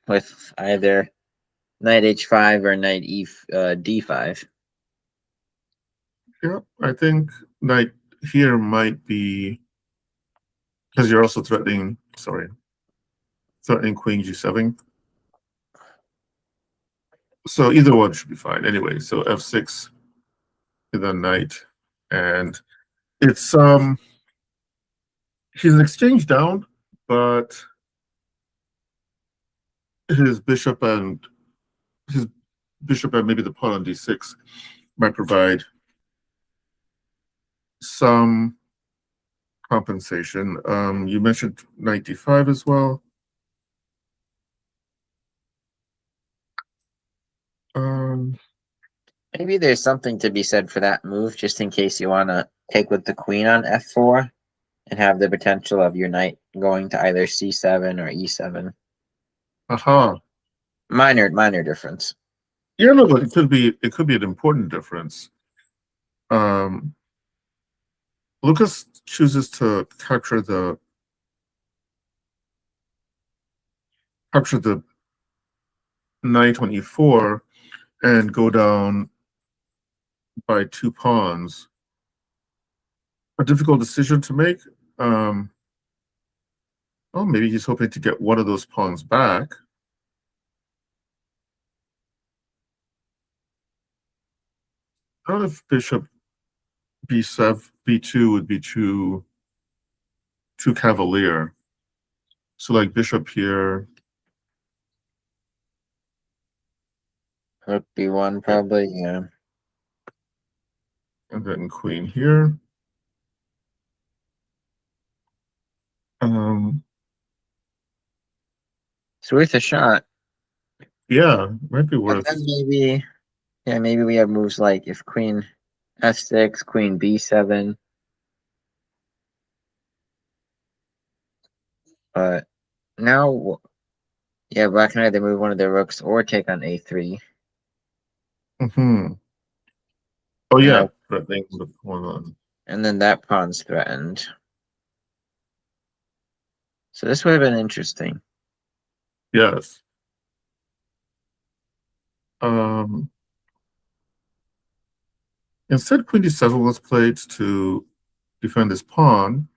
with either knight h5 or knight d5. Yeah, I think knight here might be because you're also threatening. Sorry, threatening queen g7. So either one should be fine anyway. So f6 to the knight, and it's he's an exchange down, but his bishop and his bishop and maybe the pawn on d6 might provide some compensation. You mentioned knight d5 as well. Maybe there's something to be said for that move, just in case you want to take with the queen on f4 and have the potential of your knight going to either c7 or e7. Aha. Minor difference. Yeah, no, but it could be an important difference. Lucas chooses to capture the knight on e4 and go down by 2 pawns. A difficult decision to make. Well, maybe he's hoping to get one of those pawns back. I don't know if bishop b7, b2 would be too cavalier. So like bishop here. Rook b1 probably, yeah. And then queen here. It's worth a shot. Yeah, might be But worth. then maybe we have moves like if queen f6, queen b7. But now, yeah, black can either move one of their rooks or take on a3. Mm-hmm. Oh And, yeah, now, threatening the pawn on. and then that pawn's threatened. So this would have been interesting. Yes. Instead, queen d7 was played to defend his pawn.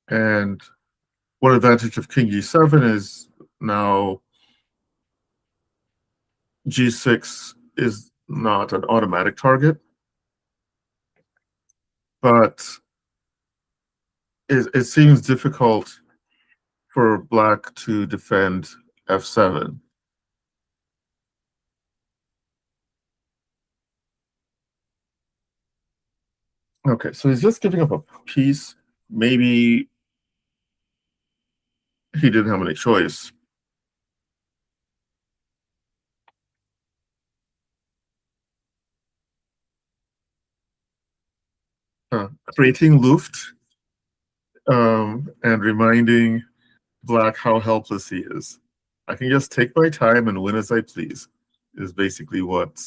And one advantage of king g7 is now g6 is not an automatic target, but it seems difficult for black to defend f7. Okay, so he's just giving up a piece. Maybe he didn't have any choice. Creating Luft and reminding black how helpless he is. I can just take my time and win as I please, is basically what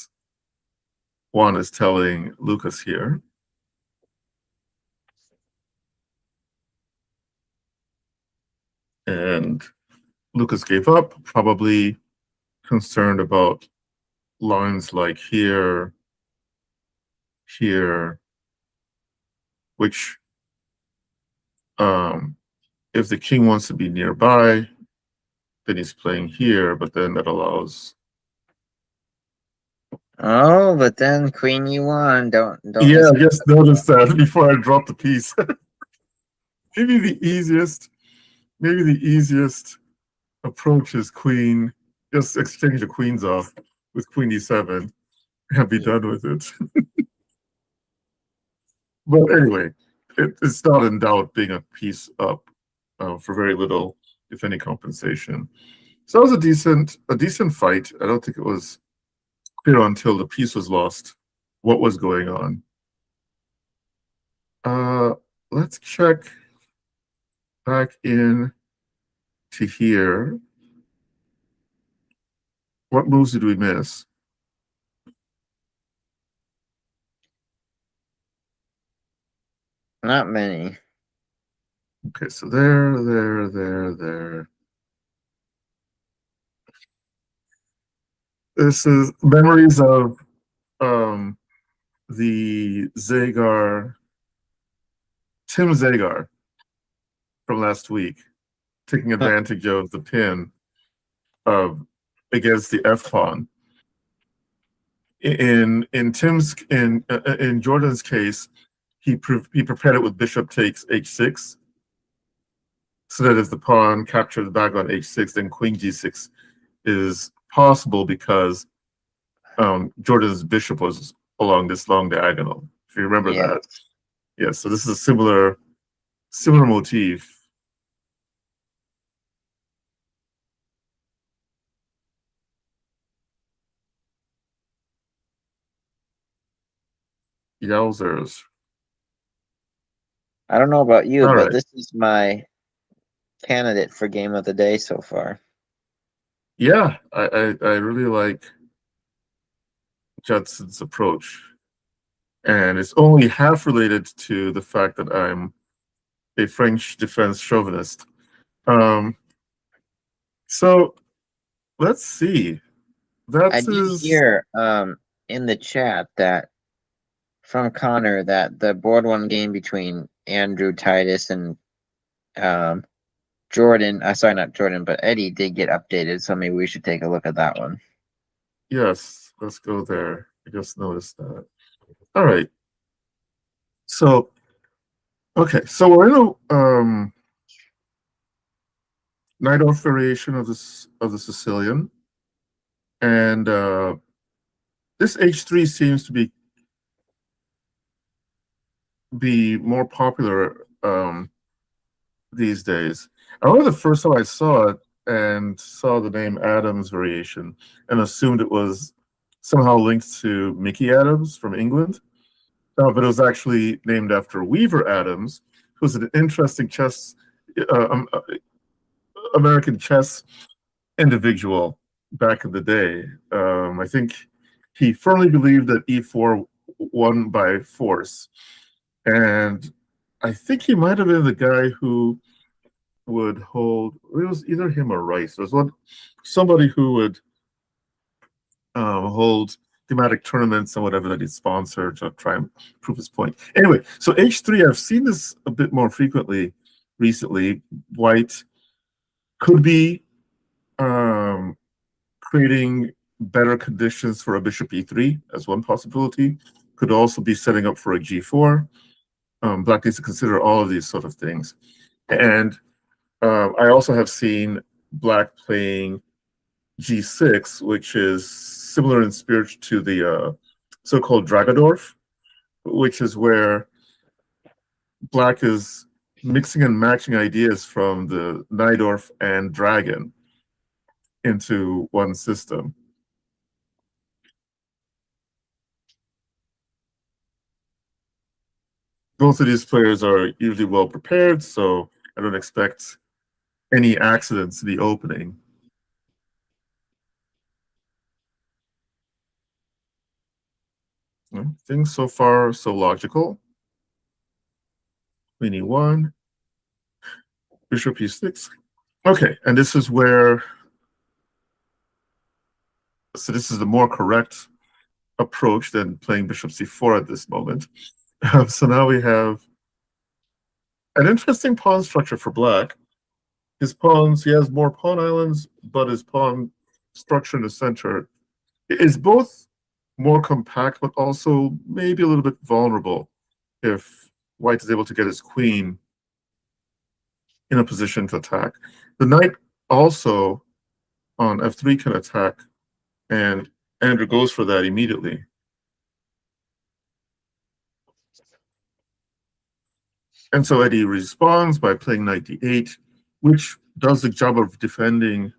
Juan is telling Lucas here. And Lucas gave up, probably concerned about lines like here, here, which if the king wants to be nearby, then he's playing here, but then that allows. Oh, but then queen e1. Don't Yeah, miss I just noticed that before I dropped the piece. maybe the easiest approach is queen. Just exchange the queens off with queen e7 and be done with it. But anyway, it's not in doubt being a piece up for very little, if any, compensation. So that was a decent fight. I don't think it was clear until the piece was lost what was going on. Let's check back in to here. What moves did we miss? Not many. Okay, so there. This is memories of um, the Tim Zagar from last week, taking advantage of the pin of against the F pawn. In Jordan's case, he prepared it with bishop takes h6, so that if the pawn captures back on h6, then queen g6 is possible because Jordan's bishop was along this long diagonal. If you remember that, Yes. yeah. So this is a similar motif. Yowzers! I don't know about you, All but right, this is my candidate for game of the day so far. yeah, I really like Judson's approach, and it's only half related to the fact that I'm a French defense chauvinist. Um, so let's see. I That did is, hear in the chat that from Connor that the board one game between Andrew Titus and um Jordan, sorry, not Jordan, but Eddie did get updated, so maybe we should take a look at that one. yes, let's go there. I just noticed that. All right. So, okay, so we're in a Night-Off variation of the Sicilian, and this h3 seems to be more popular these days. I remember the first time I saw it and saw the name Adams variation and assumed it was somehow linked to Mickey Adams from England. But it was actually named after Weaver Adams, who was an interesting uh, um, uh, American chess individual back in the day. I think he firmly believed that e4 won by force. And I think he might have been the guy who would hold, it was either him or Rice. There was somebody who would hold thematic tournaments and whatever that he sponsored to try and prove his point. Anyway, so h3, I've seen this a bit more frequently recently. White could be creating better conditions for a bishop e3 as one possibility. Could also be setting up for a g4. Black needs to consider all of these sort of things. And I also have seen Black playing g6, which is similar in spirit to the so-called Dragodorf, which is where Black is mixing and matching ideas from the Najdorf and Dragon into one system. Both of these players are usually well prepared, so I don't expect any accidents in the opening. Things so far so logical. Queen e1, bishop e6. Okay, and this is where, so this is the more correct approach than playing bishop c4 at this moment. So now we have an interesting pawn structure for Black. His pawns, he has more pawn islands, but his pawn structure in the center is both more compact, but also maybe a little bit vulnerable if White is able to get his queen in a position to attack. The knight also on f3 can attack, and Andrew goes for that immediately. And so Eddie responds by playing knight d8, which does the job of defending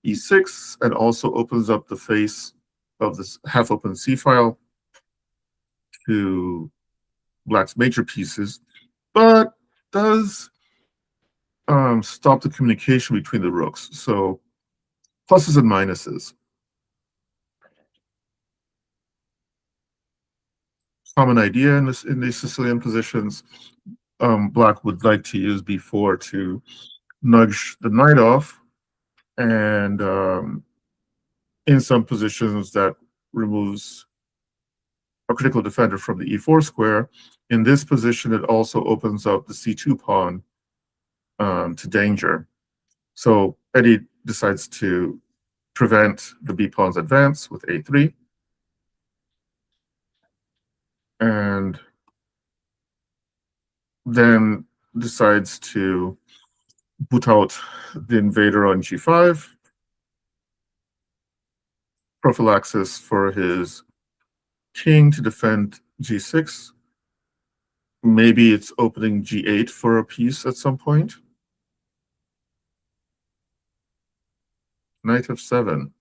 e6 and also opens up the face of this half-open c-file to Black's major pieces, but does stop the communication between the rooks. So pluses and minuses. Common idea in these Sicilian positions. Black would like to use b4 to nudge the knight off, and in some positions that removes a critical defender from the e4 square. In this position, it also opens up the c2 pawn to danger. So Eddie decides to prevent the b pawn's advance with a3, and then decides to boot out the invader on g5, prophylaxis for his king to defend g6. Maybe it's opening g8 for a piece at some point. Knight f7.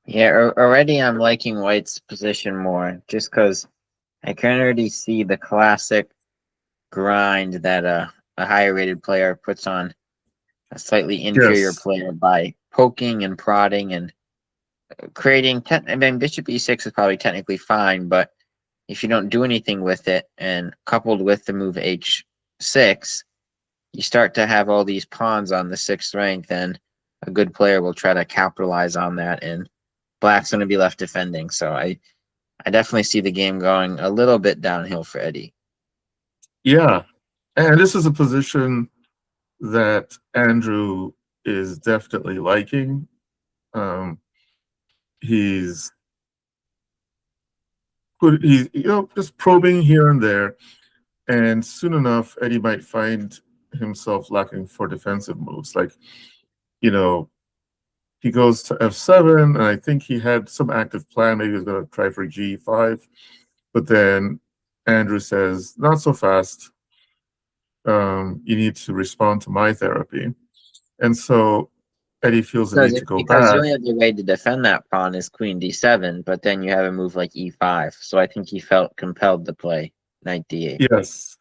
Yeah, already I'm liking White's position more, just because I can already see the classic grind that a higher rated player puts on a slightly inferior Yes. player by poking and prodding and creating. I mean, Bishop e6 is probably technically fine, but if you don't do anything with it, and coupled with the move h6, you start to have all these pawns on the sixth rank. Then a good player will try to capitalize on that, and Black's going to be left defending. So I definitely see the game going a little bit downhill for Eddie. Yeah. And this is a position that Andrew is definitely liking. He's just probing here and there, and soon enough, Eddie might find himself lacking for defensive moves. Like, he goes to f7, and I think he had some active plan. Maybe he was going to try for g5, but then Andrew says, "Not so fast. You need to respond to my therapy." And so Eddie feels the need to go Because the back. only other way to defend that pawn is queen d7, but then you have a move like e5. So I think he felt compelled to play knight d8. Yes,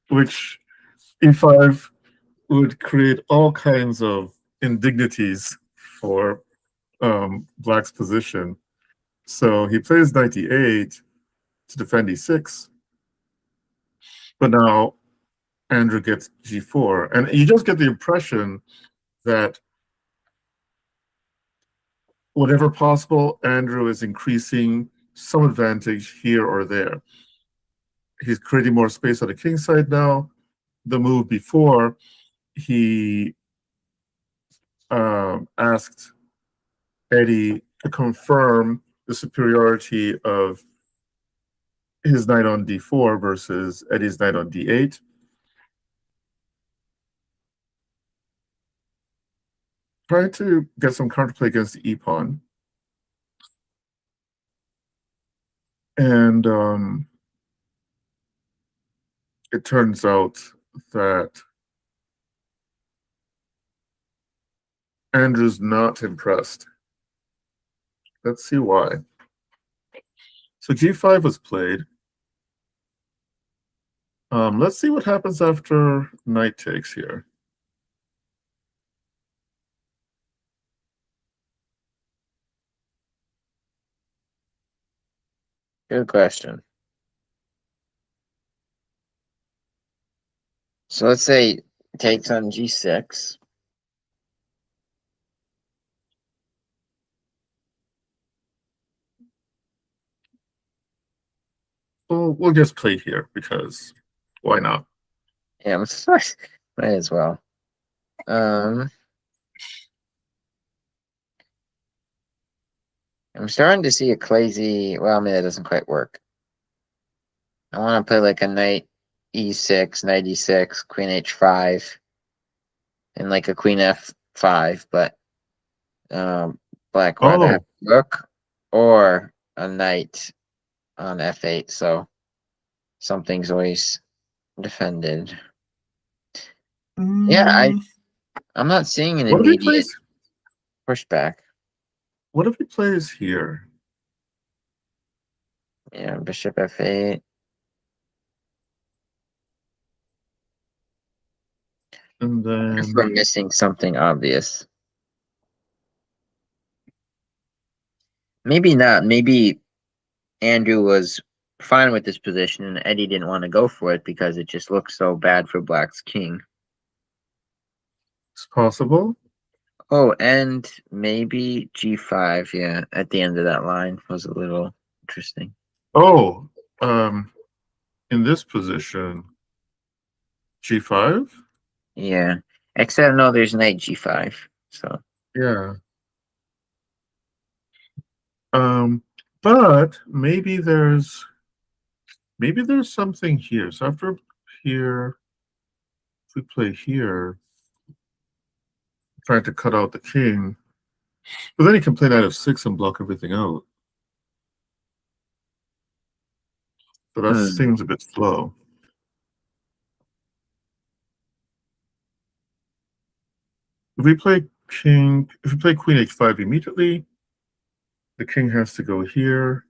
which e5 would create all kinds of indignities for Black's position. So he plays knight e8 to defend e6, but now Andrew gets g4, and you just get the impression that whatever possible, Andrew is increasing some advantage here or there. He's creating more space on the king side now. The move before, he asked Eddie to confirm the superiority of his knight on d4 versus Eddie's knight on d8. Trying to get some counterplay against the e-pawn. And it turns out that Andrew's not impressed. Let's see why. So g5 was played. Let's see what happens after knight takes here. Good question. So let's say takes on g6. Well, we'll just play here because why not? Yeah, might as well. I'm starting to see a crazy. Well, I mean, that doesn't quite work. I want to play like a knight e6, knight e6, queen h5, and like a queen f5, but Black would either have a rook or a knight on f8, so something's always defended. Yeah, I'm not seeing an immediate pushback. What if he plays here? Yeah, bishop f8. And then If we're missing something obvious. Maybe not. Maybe Andrew was fine with this position, and Eddie didn't want to go for it because it just looked so bad for Black's king. It's possible. Oh, and maybe G5, yeah, at the end of that line was a little interesting. Oh, in this position, G5? Yeah, except no, there's knight G5, so. Yeah. But maybe there's something here. So after here, if we play here, trying to cut out the king, but then he can play knight f6 and block everything out. So that seems a bit slow. If we play queen h5 immediately, the king has to go here.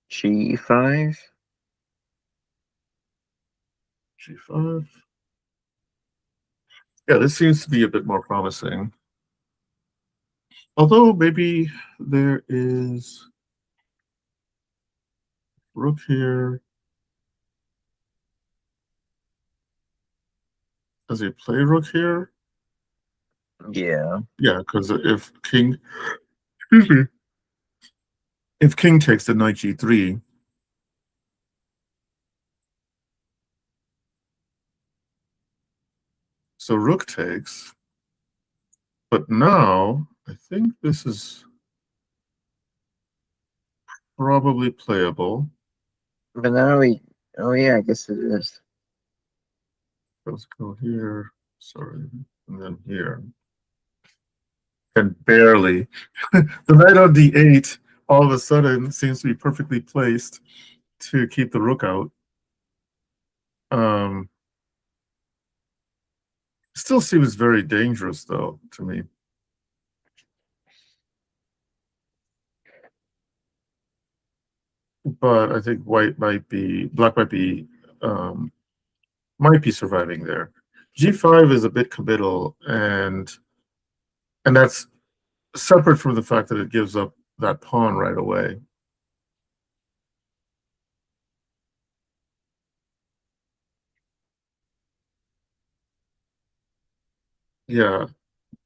G5. G5. Yeah, this seems to be a bit more promising. Although maybe there is rook here. Does he play rook here? Yeah. Yeah, because if king, excuse me, if king takes the knight g3, so rook takes. But now I think this is probably playable. But now oh yeah, I guess it is. Let's go here, sorry, and then here. And barely. The knight on d8 all of a sudden seems to be perfectly placed to keep the rook out. Still seems very dangerous, though, to me. But I think black might be surviving there. G5 is a bit committal, and that's separate from the fact that it gives up that pawn right away. Yeah,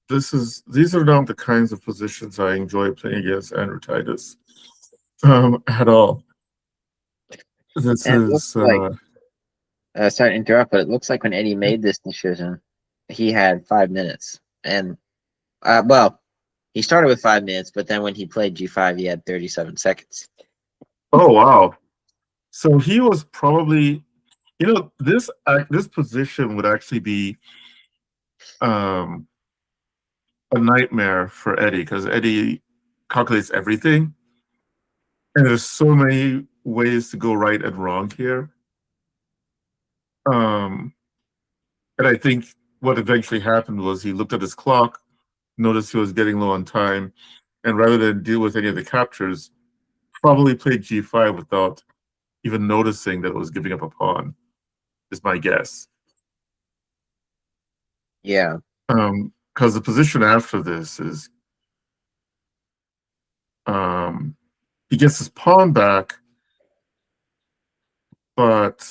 these are not the kinds of positions I enjoy playing against Andrew Titus at all. This And it looks is like sorry to interrupt, but it looks like when Eddie made this decision, he had 5 minutes. And well, he started with 5 minutes, but then when he played G5, he had 37 seconds. oh wow. So he was probably, this position would actually be a nightmare for Eddie because Eddie calculates everything, and there's so many ways to go right and wrong here. And I think what eventually happened was he looked at his clock, noticed he was getting low on time, and rather than deal with any of the captures, probably played G5 without even noticing that it was giving up a pawn, is my guess. Yeah. Because the position after this is he gets his pawn back, but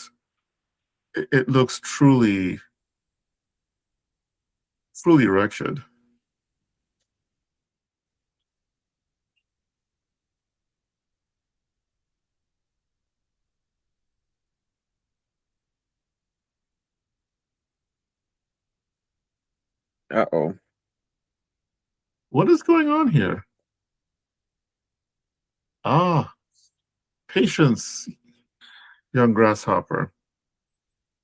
it looks truly wretched. Uh-oh. What is going on here? Ah, patience, young grasshopper.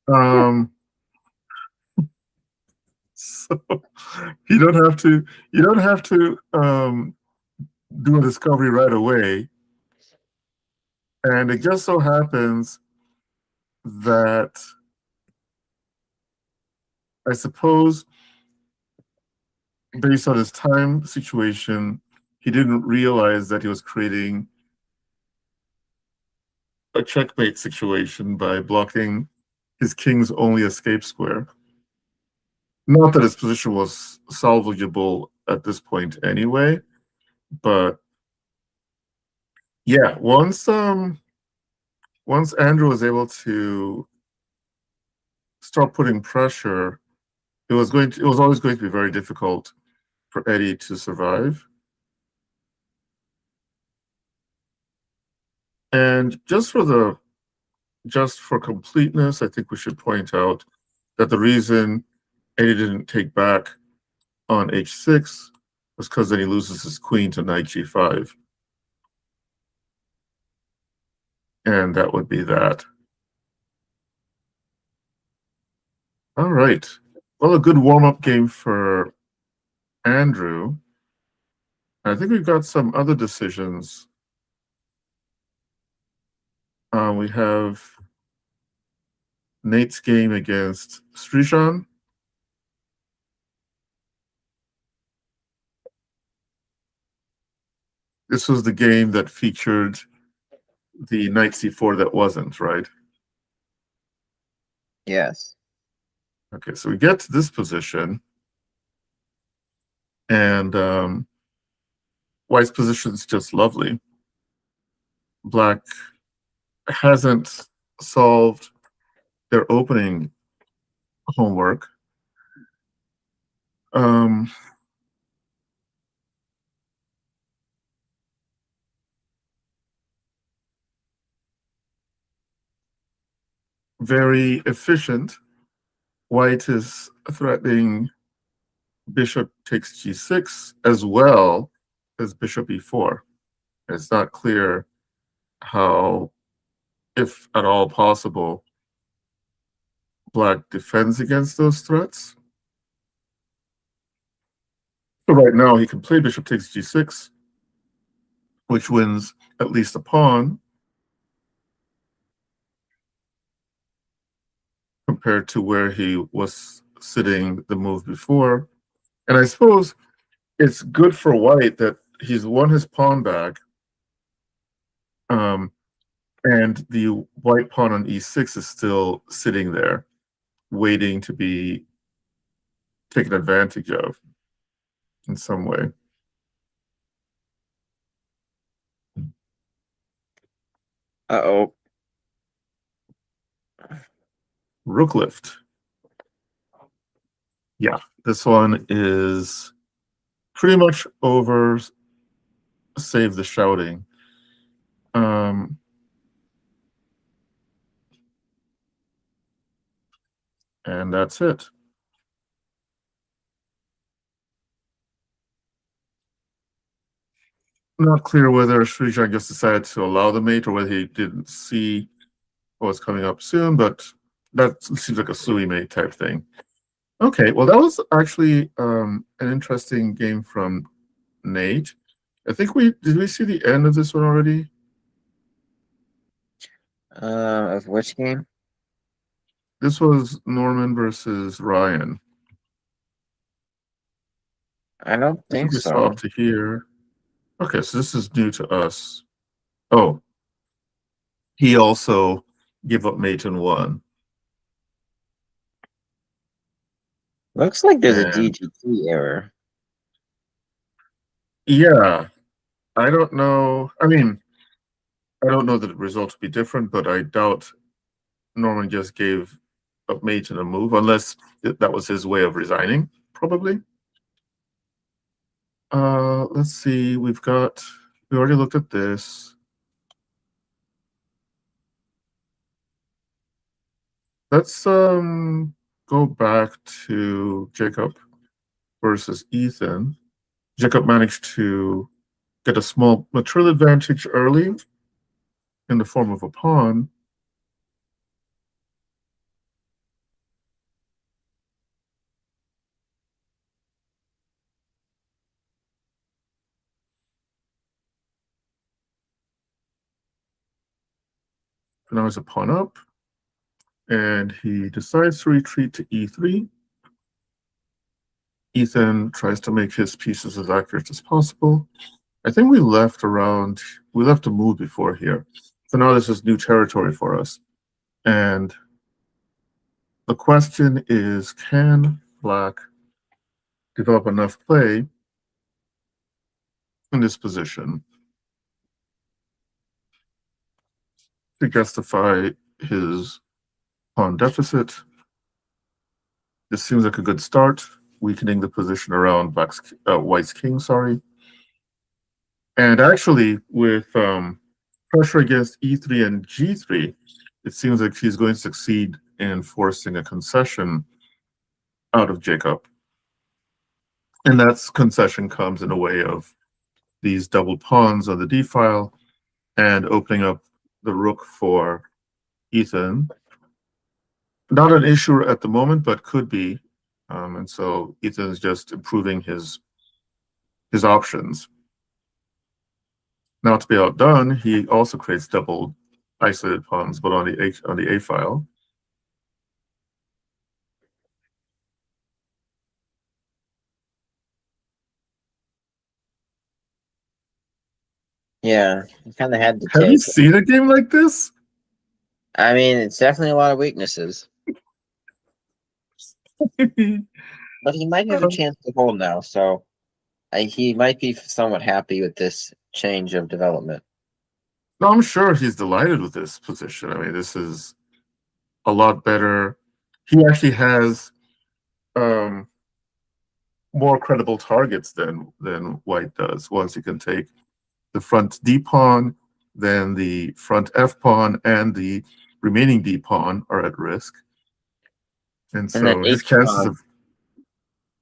So you don't have to do a discovery right away. And it just so happens that I suppose based on his time situation, he didn't realize that he was creating a checkmate situation by blocking his king's only escape square. Not that his position was salvageable at this point anyway, but Yeah, once Andrew was able to start putting pressure, it was always going to be very difficult for Eddie to survive. And just for completeness, I think we should point out that the reason Eddie didn't take back on h6 was because then he loses his queen to knight g5. And that would be that. All right. Well, a good warm-up game for Andrew. I think we've got some other decisions. We have Nate's game against Srijan. This was the game that featured the knight c4 that wasn't, right? Yes. Okay, so we get to this position, and White's position is just lovely. Black hasn't solved their opening homework. Very efficient. White is threatening bishop takes g6 as well as bishop e4. It's not clear how, if at all possible, Black defends against those threats. So right now he can play bishop takes g6, which wins at least a pawn compared to where he was sitting the move before. And I suppose it's good for White that he's won his pawn back, and the White pawn on e6 is still sitting there, waiting to be taken advantage of in some way. Uh-oh. Rook lift. Yeah, this one is pretty much over, save the shouting. And that's it. Not clear whether Srijan just decided to allow the mate or whether he didn't see what was coming up soon, but that seems like a Sui mate type thing. Okay, well, that was actually an interesting game from Nate. I think did we see the end of this one already? Of which game? This was Norman versus Ryan. I don't I think think we saw so. up to here. Okay, so this is new to us. Oh, he also gave up mate and won. Looks like there's a And DGT error. yeah, I don't know. I mean, I don't know that the result would be different, but I doubt Norman just gave up mate and a move, unless that was his way of resigning, probably. Let's see. We already looked at this. Let's go back to Jacob versus Ethan. Jacob managed to get a small material advantage early in the form of a pawn. Now he's a pawn up, and he decides to retreat to e3. Ethan tries to make his pieces as accurate as possible. I think we left a move before here. So now this is new territory for us. And the question is, can Black develop enough play in this position? to justify his pawn deficit. This seems like a good start, weakening the position around White's king, sorry. And actually, with pressure against e3 and g3, it seems like he's going to succeed in forcing a concession out of Jacob. And that concession comes in a way of these double pawns on the d file and opening up the rook for Ethan. Not an issue at the moment, but could be. And so Ethan's just improving his options. Now, to be outdone, he also creates double isolated pawns, but on the A file. Yeah, you kind of had to Have you take. seen a game like this? I mean, it's definitely a lot of weaknesses, but he might have a chance to hold now. So he might be somewhat happy with this change of development. No, I'm sure he's delighted with this position. I mean, this is a lot better. He actually has more credible targets than White does. Once he can take the front D pawn, then the front F pawn and the remaining D pawn are at risk. And And that so his H chances pawn, of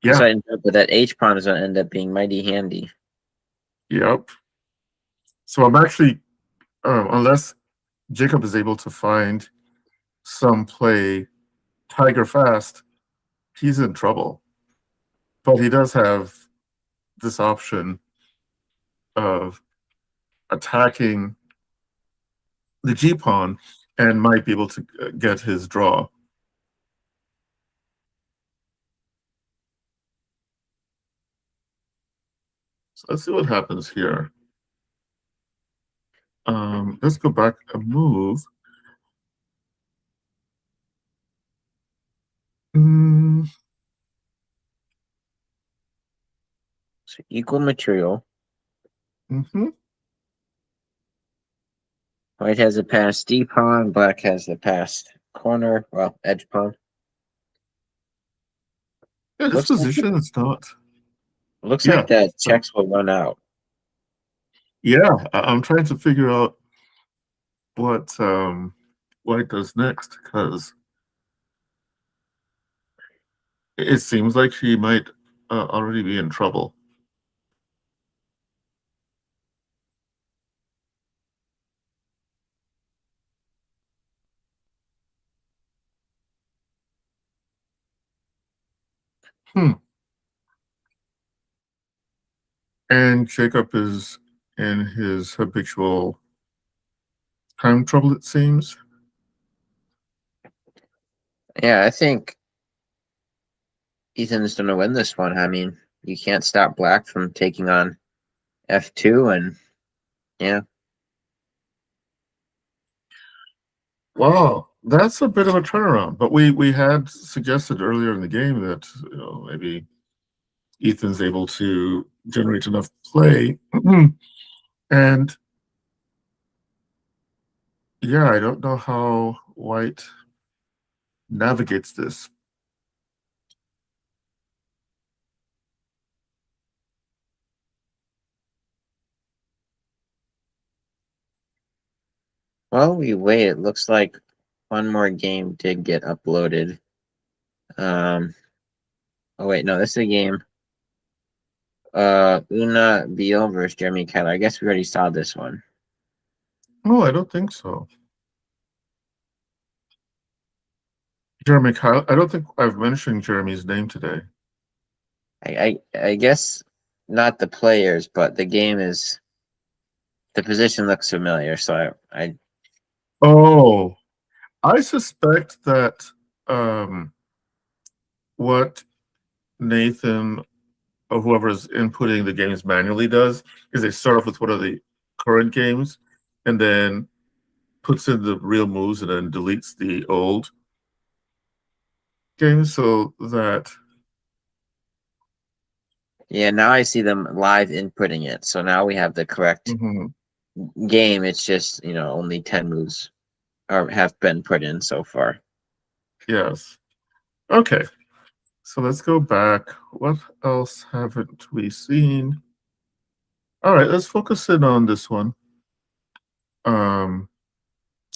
yeah, but that H pawn is going to end up being mighty handy. yep. So I'm actually unless Jacob is able to find some play tiger fast, he's in trouble. But he does have this option of attacking the G pawn and might be able to get his draw. So let's see what happens here. Let's go back a move. So equal material. Mm-hmm. White has the passed D pawn. Black has the passed corner. Well, edge pawn. Yeah, this position is not. Looks Yeah. like that checks will run out. Yeah, I'm trying to figure out what White does next because it seems like he might already be in trouble. And Jacob is in his habitual time trouble, it seems. Yeah, I think Ethan's going to win this one. I mean, you can't stop Black from taking on F2, and yeah. Wow, that's a bit of a turnaround. But we had suggested earlier in the game that maybe Ethan's able to generate enough play. And yeah, I don't know how White navigates this. While we wait, it looks like one more game did get uploaded. Oh wait, no, this is a game. Una Beal versus Jeremy Keller. I guess we already saw this one. Oh, I don't think so. Jeremy Kyle, I don't think I've mentioned Jeremy's name today. I guess not the players, but the game is the position looks familiar, so I Oh, I suspect that what Nathan or whoever is inputting the games manually does is they start off with one of the current games and then puts in the real moves and then deletes the old games so that yeah, now I see them live inputting it. So now we have the correct game. It's just, only 10 moves. or have been put in so far. Yes. Okay. So let's go back. What else haven't we seen? All right, let's focus in on this one.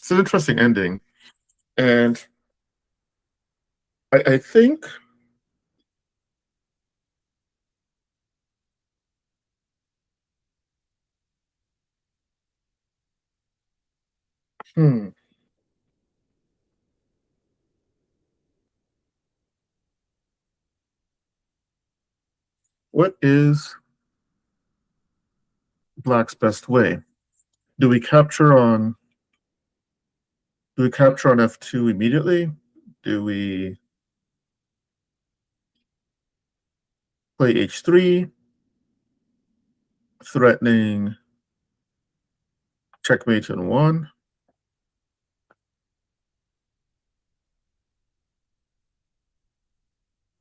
It's an interesting ending. And I think hmm, what is Black's best way? Do we capture on F2 immediately? Do we play H3, threatening checkmate in one?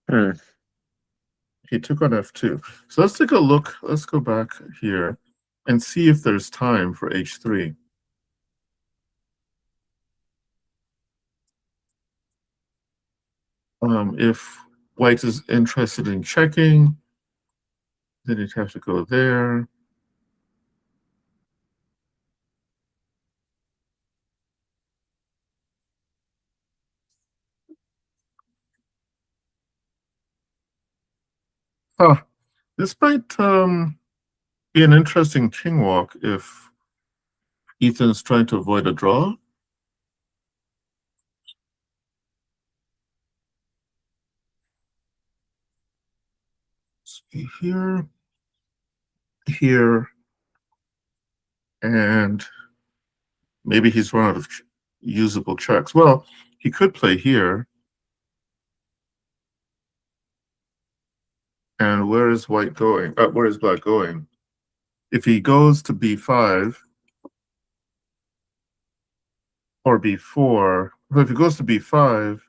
Hmm. He took on F2. So let's take a look. Let's go back here and see if there's time for H3. If White is interested in checking, then he'd have to go there. Huh. This might be an interesting king walk if Ethan's trying to avoid a draw. Here, here, and maybe he's run out of usable checks. Well, he could play here. And where is White going? Where is Black going? If he goes to B5 or B4, well, if he goes to B5,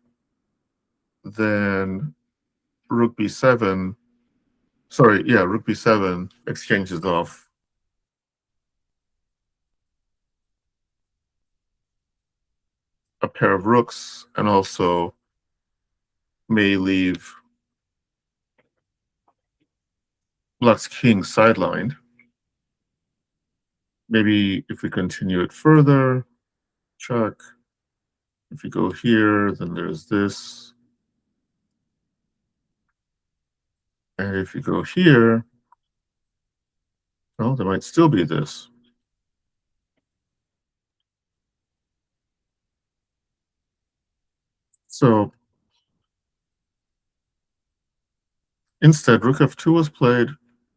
then Rook B7. Sorry, yeah, Rook B7 exchanges off a pair of rooks and also may leave Black's king sidelined. Maybe if we continue it further, check. If you go here, then there's this. And if you go here, well, there might still be this. So instead, Rook F2 was played,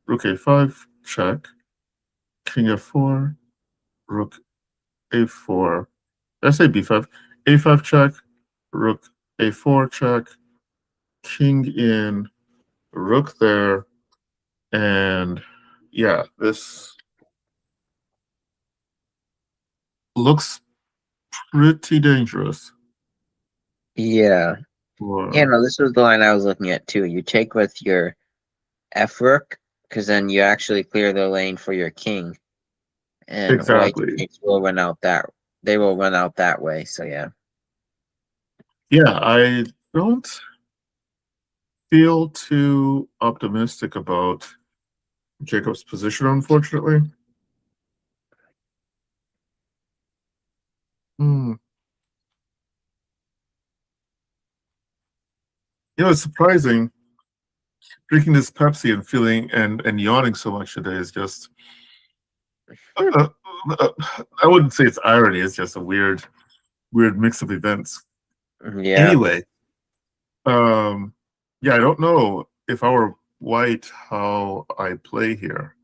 Rook A5, check, King F4, Rook A4. Did I say B5? A5 check, Rook A4 check, King in, Rook there, and yeah, this looks pretty dangerous. Yeah. Yeah, For, no, this was the line I was looking at too. You take with your F rook, because then you actually clear the lane for your king. And white exactly. kings will run out that they will run out that way. So yeah. Yeah, I don't feel too optimistic about Jacob's position, unfortunately. Hmm. It's surprising drinking this Pepsi and feeling and yawning so much today is just. Uh, uh, I wouldn't say it's irony. It's just a weird mix of events. Yeah. Anyway, yeah, I don't know if I were White how I play here.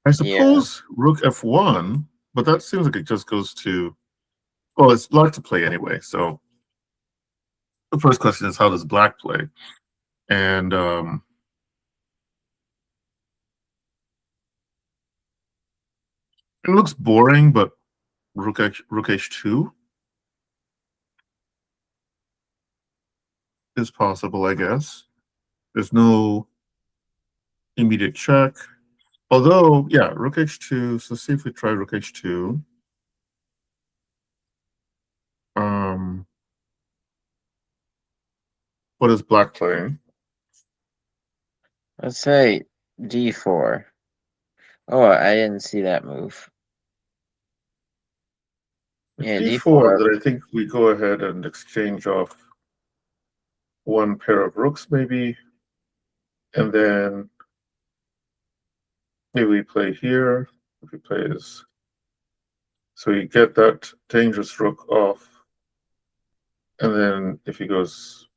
I Yeah. suppose Rook F1, but that seems like it just goes to. Well, it's Black to play anyway. So the first question is, how does Black play? And it looks boring, but Rook H2 is possible, I guess. There's no immediate check. Although, yeah, rook h2. So see if we try rook h2. What is black playing? Let's say d4. Oh, I didn't see that move. It's Yeah, d4 d4. that I think we go ahead and exchange off one pair of rooks, maybe. And then maybe we play here. If he plays. So you get that dangerous rook off. And then if he goes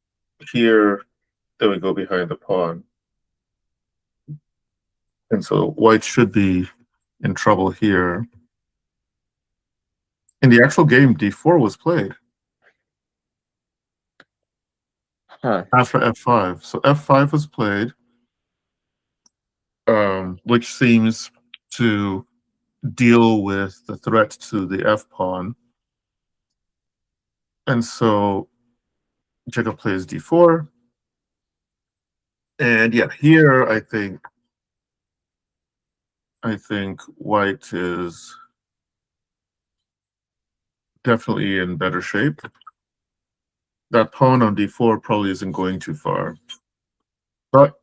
here, then we go behind the pawn. And so white should be in trouble here. In the actual game, d4 was played. Huh. After f5. So f5 was played, which seems to deal with the threat to the f pawn. And so Jacob plays d4. And yeah, here I think white is definitely in better shape. That pawn on d4 probably isn't going too far. But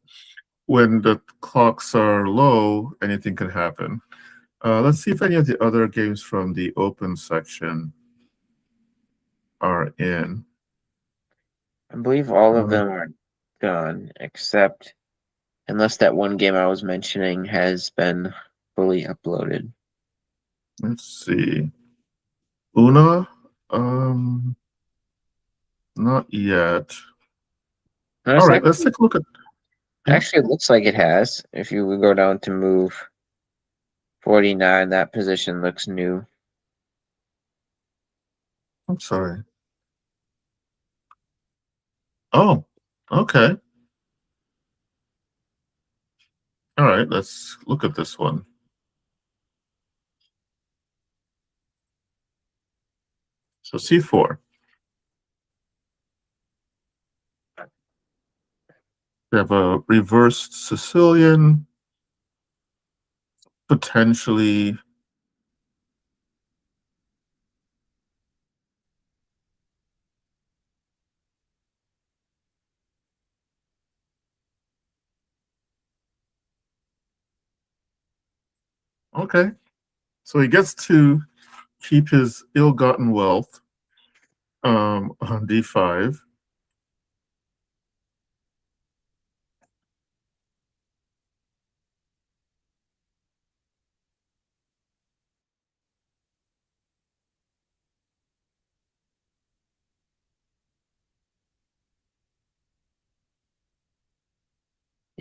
when the clocks are low, anything can happen. Let's see if any of the other games from the open section are in. I believe all of them are gone, except unless that one game I was mentioning has been fully uploaded. Let's see. Una? Not yet. No, All right, let's take a look at. Yeah. Actually, it looks like it has. If you would go down to move 49, that position looks new. I'm sorry. Oh, okay. All right, let's look at this one. So c4. We have a reversed Sicilian, potentially. Okay, so he gets to keep his ill-gotten wealth on d5.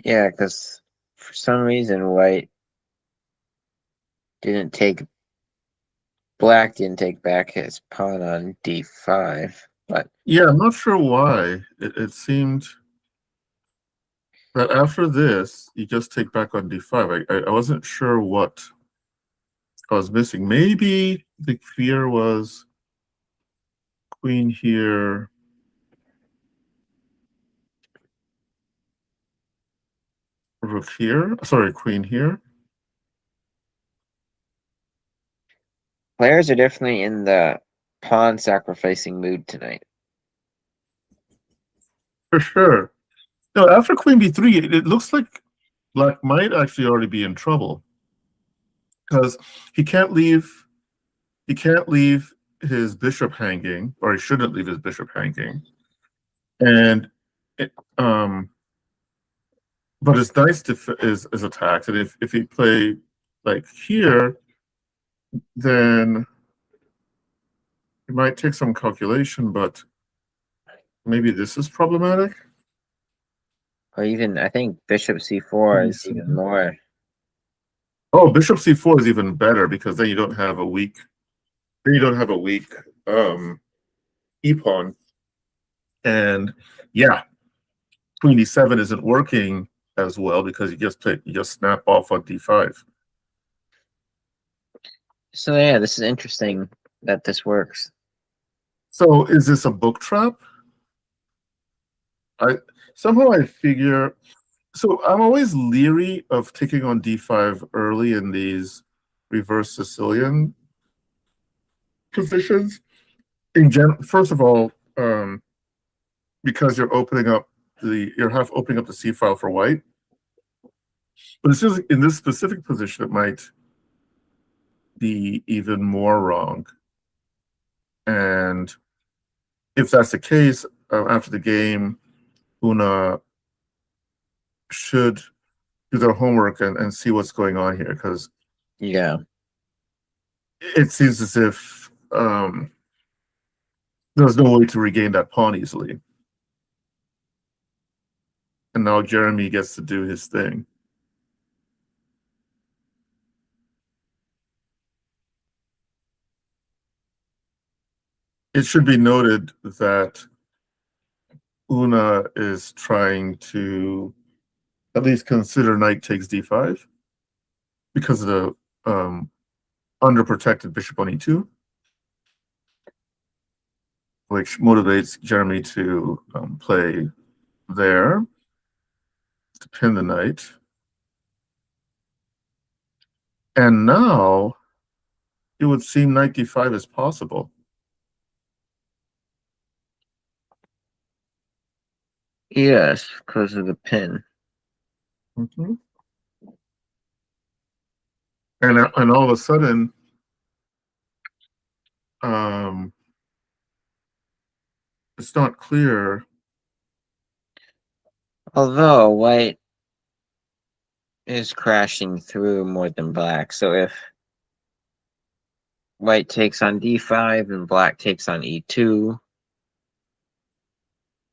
Yeah, because for some reason, black didn't take back his pawn on d5. But Yeah, I'm not sure why. It seemed that after this, you just take back on d5. I wasn't sure what I was missing. Maybe the fear was queen here. Rook here. Sorry, queen here. players are definitely in the pawn sacrificing mood tonight. For sure. No, after queen b3, it looks like black might actually already be in trouble. Because he can't leave his bishop hanging, or he shouldn't leave his bishop hanging. And but his knight is attacked, and if he play like here, then it might take some calculation, but maybe this is problematic. Or even, I think bishop c4 is even more. Oh, bishop c4 is even better because then you don't have a weak e-pawn. And yeah, queen d7 isn't working as well because you just snap off on d5. So yeah, this is interesting that this works. So is this a book trap? I figure So I'm always leery of taking on d5 early in these reverse Sicilian positions. First of all, because you're half opening up the C file for white. But it's just in this specific position, it might be even more wrong. And if that's the case, after the game, Una should do their homework and see what's going on here, because Yeah. it seems as if there's no way to regain that pawn easily. And now Jeremy gets to do his thing. It should be noted that Una is trying to at least consider knight takes d5 because of the underprotected bishop on e2, which motivates Jeremy to play there to pin the knight. And now it would seem knight d5 is possible. Yes, because of the pin. Mm-hmm. And all of a sudden, it's not clear. Although white is crashing through more than black. So if white takes on d5 and black takes on e2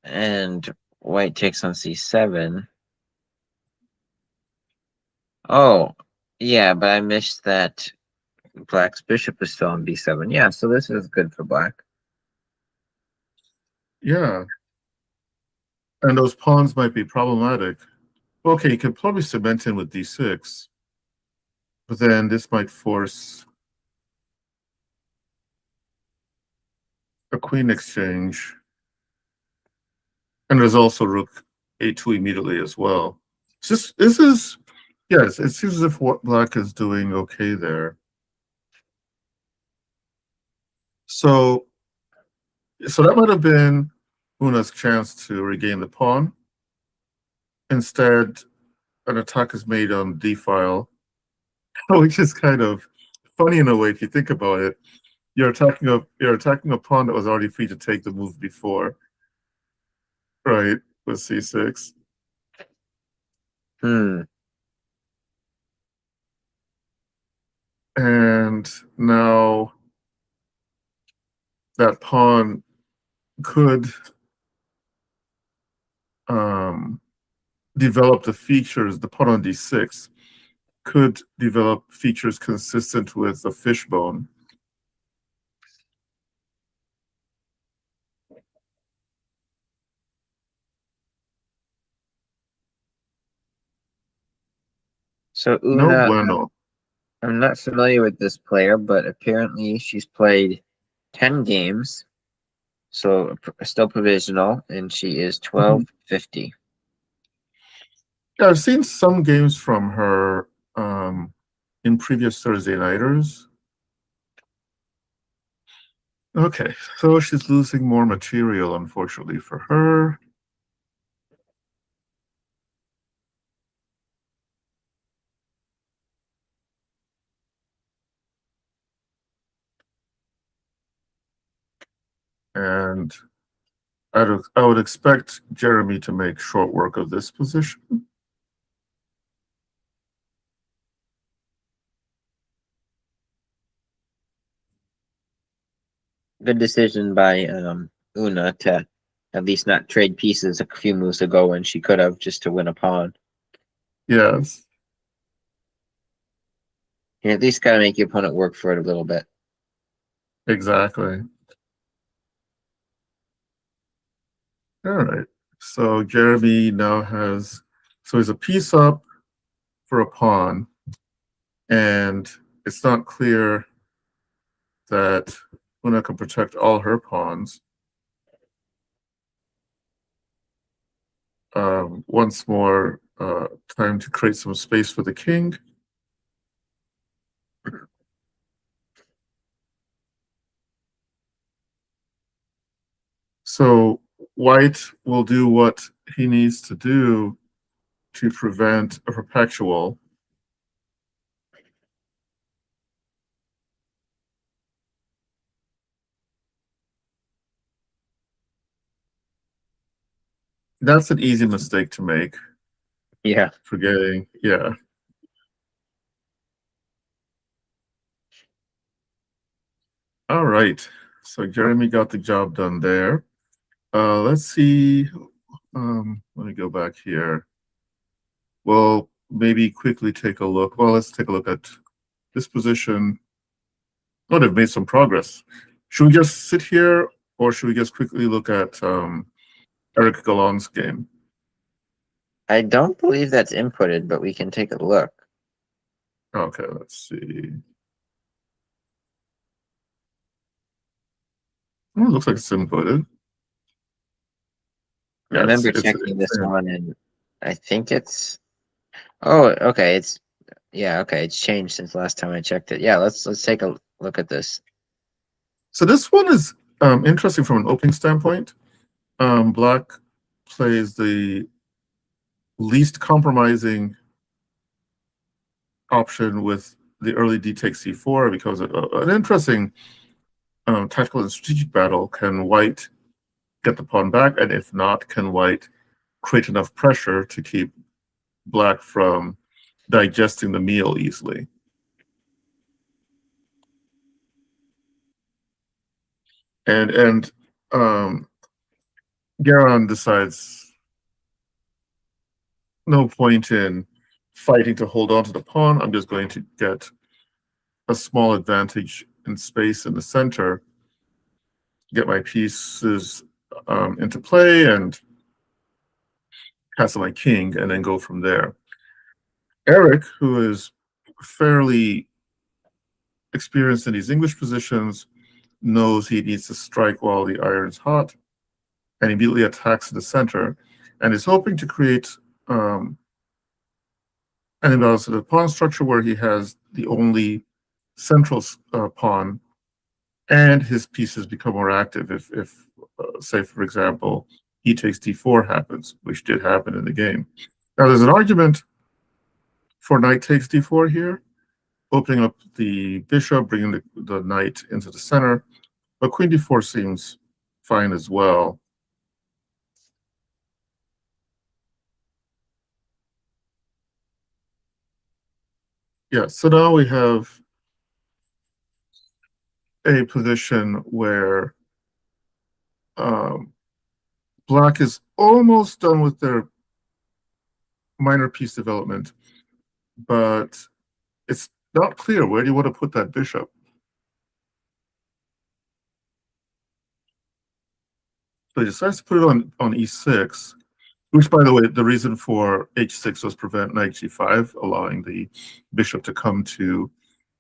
and white takes on c7. Oh, yeah, but I missed that black's bishop is still on b7. Yeah, so this is good for black. Yeah. And those pawns might be problematic. Okay, you can probably cement in with d6, but then this might force a queen exchange. And there's also rook a2 immediately as well. This is, yes, it seems as if what black is doing okay there. So that might have been Una's chance to regain the pawn. Instead, an attack is made on d file, which is kind of funny in a way if you think about it. You're attacking a pawn that was already free to take the move before, right? With c6. Hmm. And now that pawn could develop the features, the pawn on d6 could develop features consistent with a fishbone. So No Una, bueno. I'm not familiar with this player, but apparently she's played 10 games, so still provisional, and she is 1250. Yeah, I've seen some games from her in previous Thursday nighters. Okay, so she's losing more material, unfortunately for her. And I would expect Jeremy to make short work of this position. Good decision by Una to at least not trade pieces a few moves ago when she could have just to win a pawn. Yes, You at least got to make your opponent work for it a little bit. exactly. All right. So Jeremy now he's a piece up for a pawn, and it's not clear that Una can protect all her pawns. Once more, time to create some space for the king. So white will do what he needs to do to prevent a perpetual. That's an easy mistake to make. Yeah. Forgetting, yeah. All right. So Jeremy got the job done there. Let's see. Let me go back here. Well, maybe quickly take a look. Well, let's take a look at this position. Oh, they've made some progress. Should we just sit here, or should we just quickly look at Eric Galon's game? I don't believe that's inputted, but we can take a look. Okay, let's see. Oh, it looks like it's inputted. I Yeah, remember it's checking this one, and I think it's. Oh, okay. It's okay. It's changed since last time I checked it. Yeah, let's take a look at this. So this one is interesting from an opening standpoint. Black plays the least compromising option with the early d takes c4 because an interesting tactical and strategic battle. Can white get the pawn back? And if not, can white create enough pressure to keep black from digesting the meal easily? And Garon decides no point in fighting to hold on to the pawn. I'm just going to get a small advantage in space in the center, get my pieces into play, and castle my king, and then go from there. Eric, who is fairly experienced in these English positions, knows he needs to strike while the iron's hot, and immediately attacks the center, and is hoping to create an imbalance in the pawn structure where he has the only central pawn, and his pieces become more active if say, for example, e takes d4 happens, which did happen in the game. Now, there's an argument for knight takes d4 here, opening up the bishop, bringing the knight into the center, but queen d4 seems fine as well. Yeah, so now we have a position where black is almost done with their minor piece development, but it's not clear where do you want to put that bishop. So he decides to put it on e6, which, by the way, the reason for h6 was prevent knight g5, allowing the bishop to come to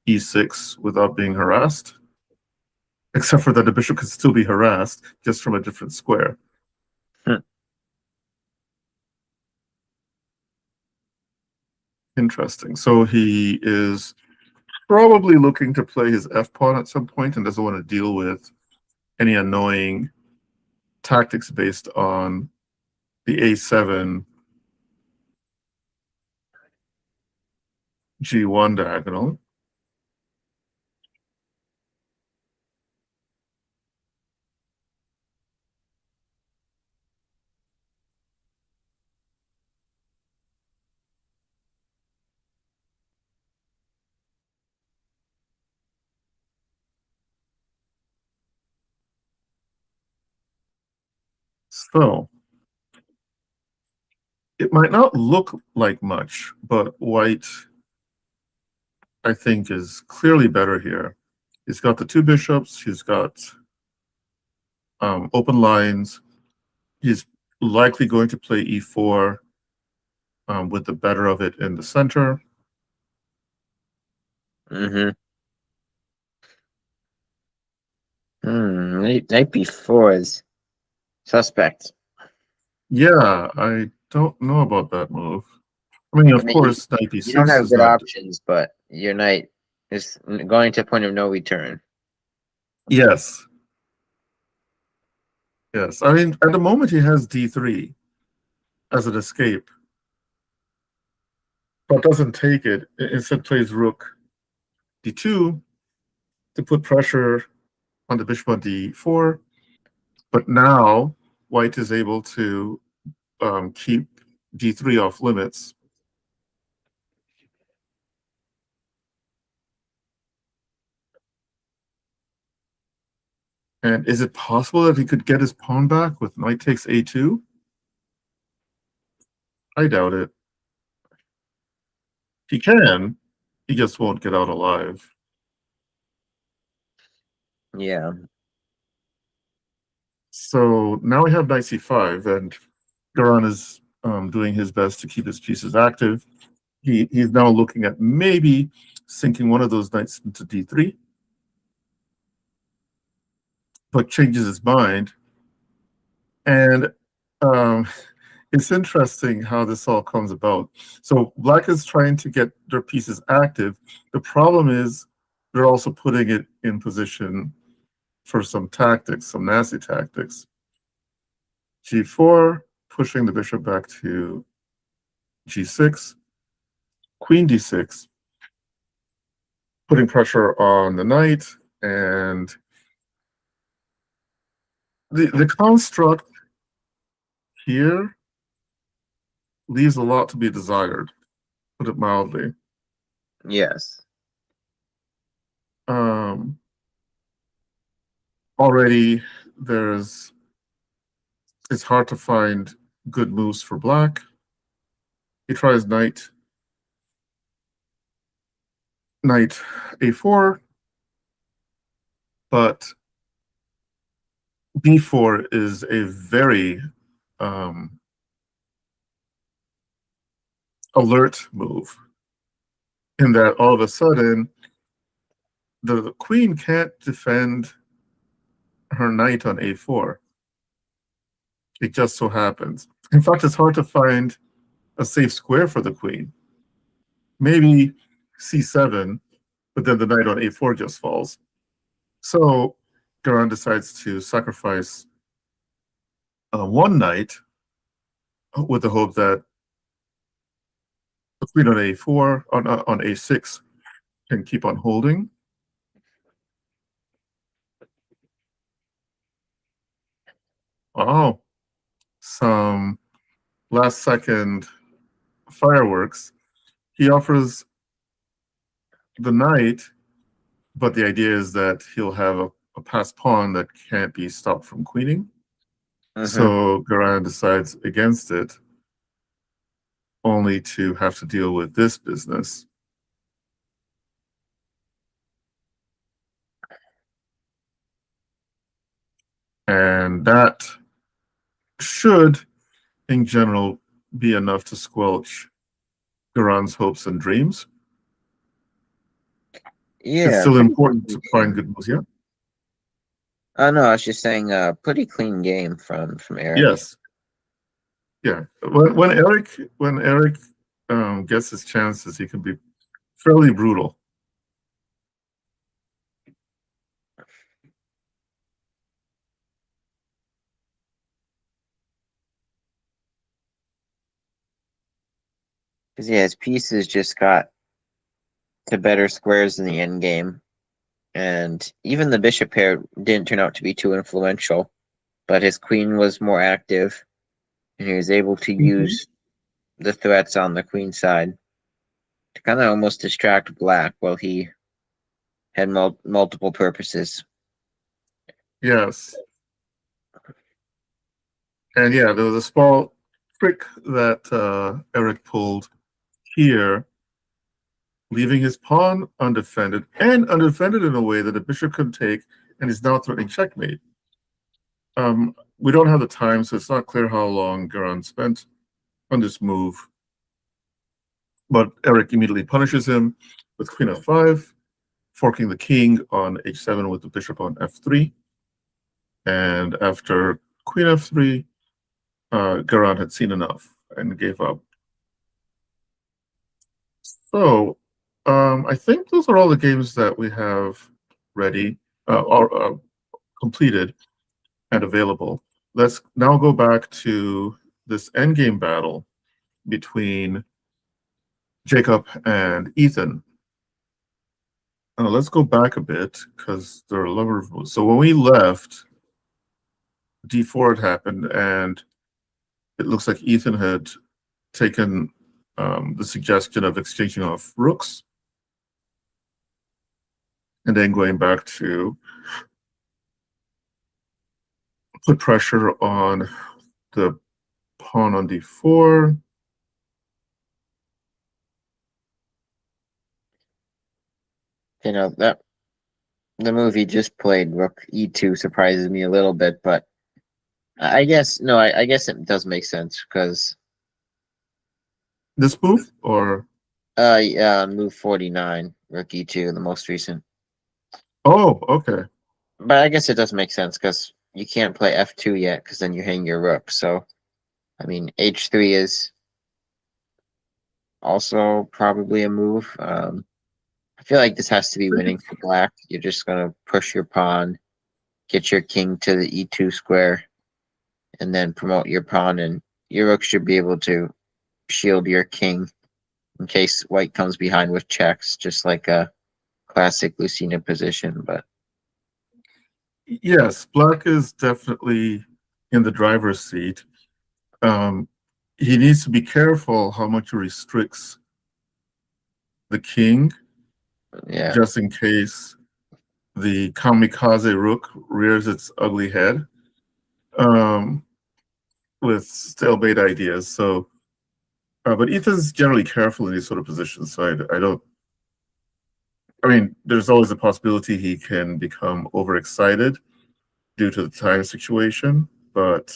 e6 without being harassed, except for that the bishop could still be harassed, just from a different square. Interesting. So he is probably looking to play his f-pawn at some point and doesn't want to deal with any annoying tactics based on the a7 g1 diagonal. So it might not look like much, but white, I think, is clearly better here. He's got the two bishops. He's got open lines. He's likely going to play e4 with the better of it in the center. Mm-hmm. Knight b4 is suspect. Yeah, I don't know about that move. I mean, of I mean, course, knight you don't d6 have is good not. options, but your knight is going to a point of no return. Yes. Yes. I mean, at the moment, he has d3 as an escape, but doesn't take it. Instead, plays rook d2 to put pressure on the bishop on d4. But now, white is able to keep d3 off limits. And is it possible that he could get his pawn back with knight takes a2? I doubt it. He can, he just won't get out alive. Yeah. So now we have knight c5, and Garan is doing his best to keep his pieces active. He's now looking at maybe sinking one of those knights into d3, but changes his mind. And it's interesting how this all comes about. So black is trying to get their pieces active. The problem is they're also putting it in position for some tactics, some nasty tactics. g4, pushing the bishop back to g6, queen d6, putting pressure on the knight, and the construct here leaves a lot to be desired, put it mildly. Yes. Already it's hard to find good moves for black. He tries knight a4, but b4 is a very alert move, in that all of a sudden the queen can't defend her knight on a4. It just so happens. In fact, it's hard to find a safe square for the queen. Maybe c7, but then the knight on a4 just falls. So Garan decides to sacrifice one knight with the hope that the queen on a4, on a6 can keep on holding. Oh, some last second fireworks. He offers the knight, but the idea is that he'll have a passed pawn that can't be stopped from queening. So Garan decides against it, only to have to deal with this business. And that should, in general, be enough to squelch Garan's hopes and dreams. Yeah. It's still important to find good moves. Yeah. Oh no, I was just saying, pretty clean game from Eric. Yes. Yeah. When Eric gets his chances, he can be fairly brutal. Because yeah, his pieces just got to better squares in the end game, and even the bishop pair didn't turn out to be too influential. But his queen was more active, and he was able to use the threats on the queen side to kind of almost distract black while he had multiple purposes. Yes. And yeah, there was a small trick that Eric pulled here, leaving his pawn undefended, and undefended in a way that the bishop could take, and is now threatening checkmate. We don't have the time, so it's not clear how long Garan spent on this move. But Eric immediately punishes him with queen f5, forking the king on h7 with the bishop on f3. And after queen f3, Garan had seen enough and gave up. So, I think those are all the games that we have ready or completed and available. Let's now go back to this endgame battle between Jacob and Ethan. Let's go back a bit because there are a lot of moves. So when we left, D4 had happened, and it looks like Ethan had taken the suggestion of exchanging off rooks and then going back to put pressure on the pawn on D4. That the move he just played, Rook E2, surprises me a little bit, but I guess no, I guess it does make sense because This move, or yeah, move 49, Rook E2, the most recent. oh, okay, But I guess it does make sense because you can't play F2 yet because then you hang your rook. So I mean H3 is also probably a move. I feel like this has to be winning for black. You're just gonna push your pawn, get your king to the E2 square, and then promote your pawn, and your rook should be able to shield your king in case white comes behind with checks, just like a classic Lucina position. But yes, black is definitely in the driver's seat. Um, he needs to be careful how much he restricts the king, yeah, just in case the kamikaze rook rears its ugly head with stalemate ideas. So, but Ethan's generally careful in these sort of positions. So I don't. I mean, there's always a possibility he can become overexcited due to the time situation, but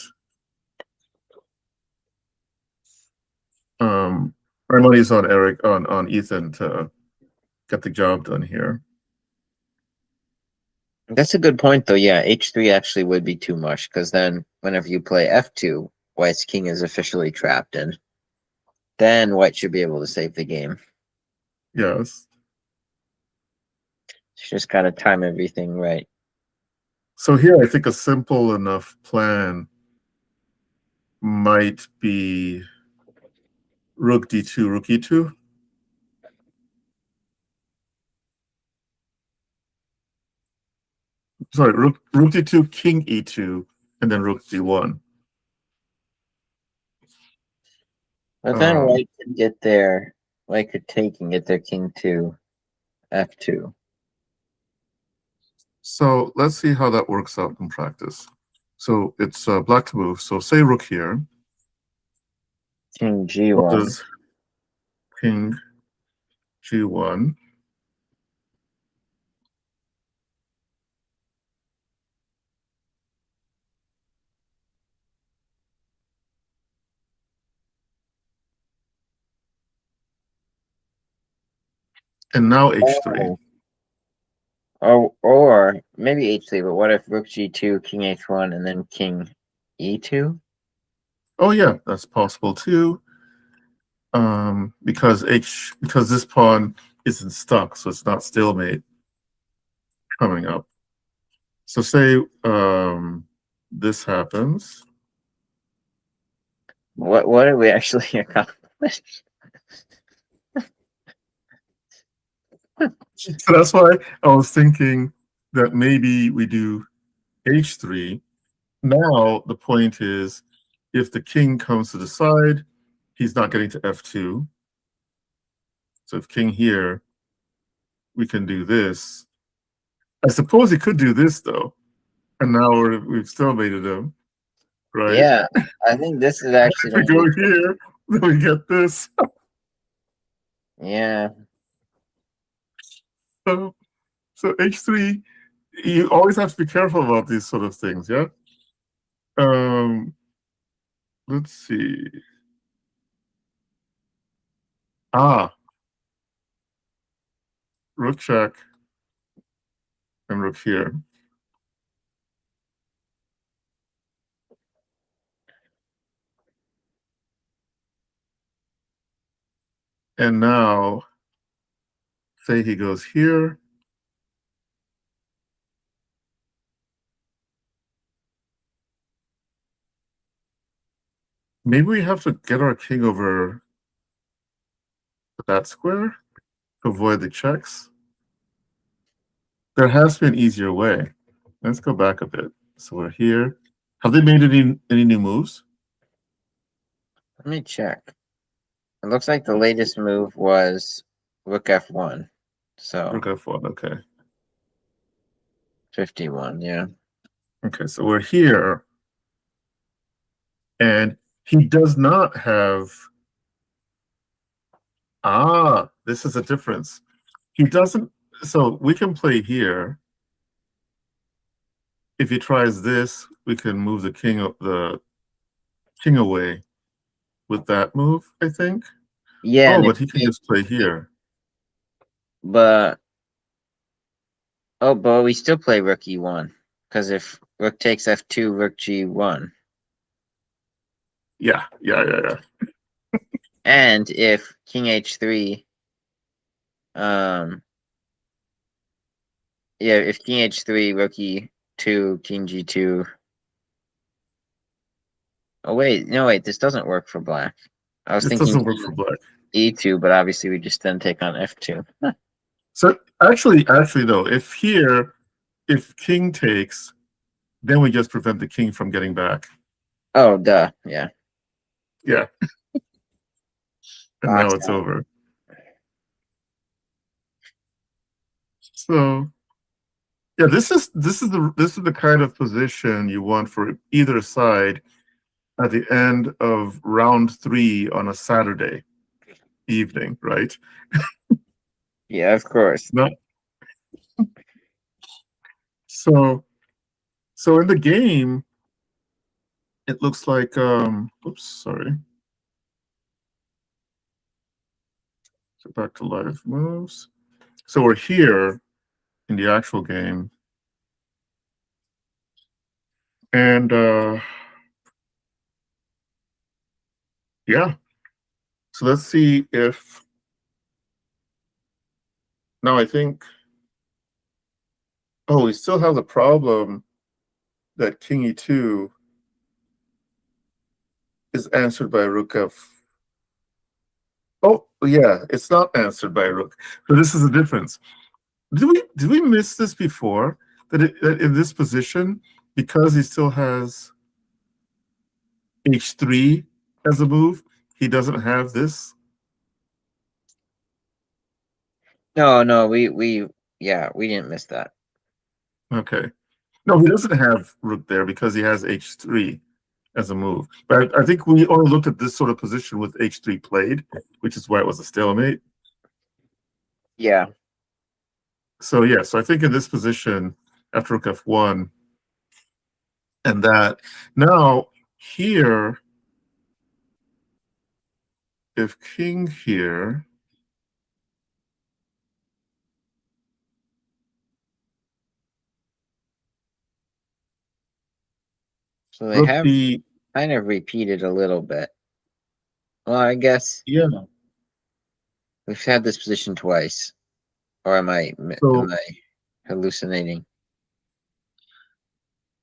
um, my money's on Eric on Ethan to get the job done here. that's a good point though. Yeah, H3 actually would be too much because then whenever you play F2, white's king is officially trapped, and then white should be able to save the game. Yes. It's just gotta time everything right. So here, I think a simple enough plan might be rook d2, rook e2. Sorry, rook d2, king e2, and then rook d1. But then Um, white could get there. White could take and get their king to F2. so let's see how that works out in practice. So it's black to move. So say rook here. King What G1. does king g1? And now h3. Oh. Oh, or maybe H3, but what if Rook G2, King H1, and then King E2? Oh yeah, that's possible too. Because this pawn isn't stuck, so it's not stalemate coming up. So say this happens. What did we actually accomplish? So that's why I was thinking that maybe we do h3. Now the point is, if the king comes to the side, he's not getting to f2. So if king here, we can do this. I suppose he could do this though, and now we've stalemated him, right? Yeah, I think this is actually If we going to go be. here, then we get this. Yeah, So, so h3, you always have to be careful about these sort of things, yeah? Um, let's see. Ah, rook check and rook here. And now say he goes here. Maybe we have to get our king over that square to avoid the checks. There has to be an easier way. Let's go back a bit. So we're here. Have they made any new moves? Let me check. It looks like the latest move was rook f1. So Rook f1, okay. 51, yeah. Okay, so we're here. And he does not have. This is a difference. He doesn't. So we can play here. If he tries this, we can move the king away with that move, I think. Yeah, Oh, but he can just play here. but we still play rook e1 because if rook takes f2, rook g1. Yeah. And if king h3, if king h3, rook e2, king g2. Oh wait, no wait, this doesn't work for black. I was This thinking doesn't work for black. e2, but obviously we just then take on f2. So actually though, if king takes, then we just prevent the king from getting back. Oh, duh, yeah. Yeah. And Box now it's out. over. So yeah, this is the kind of position you want for either side at the end of round 3 on a Saturday evening, right? Yeah, of course. Not so in the game, it looks like oops, sorry. So back to live moves. So we're here in the actual game. And yeah. So let's see if now I think we still have the problem that king e2 is answered by rook f. Oh, yeah, it's not answered by rook. So this is the difference. Did we miss this before? That in this position, because he still has h3 as a move, he doesn't have this? No, we didn't miss that. Okay. No, he doesn't have rook there because he has h3 as a move. But I think we only looked at this sort of position with h3 played, which is why it was a stalemate. Yeah. So yeah, so I think in this position, after rook f1, and that, now here, if king here, So they rook have b, kind of repeated a little bit. Well, I guess yeah. we've had this position twice. Or am I So hallucinating?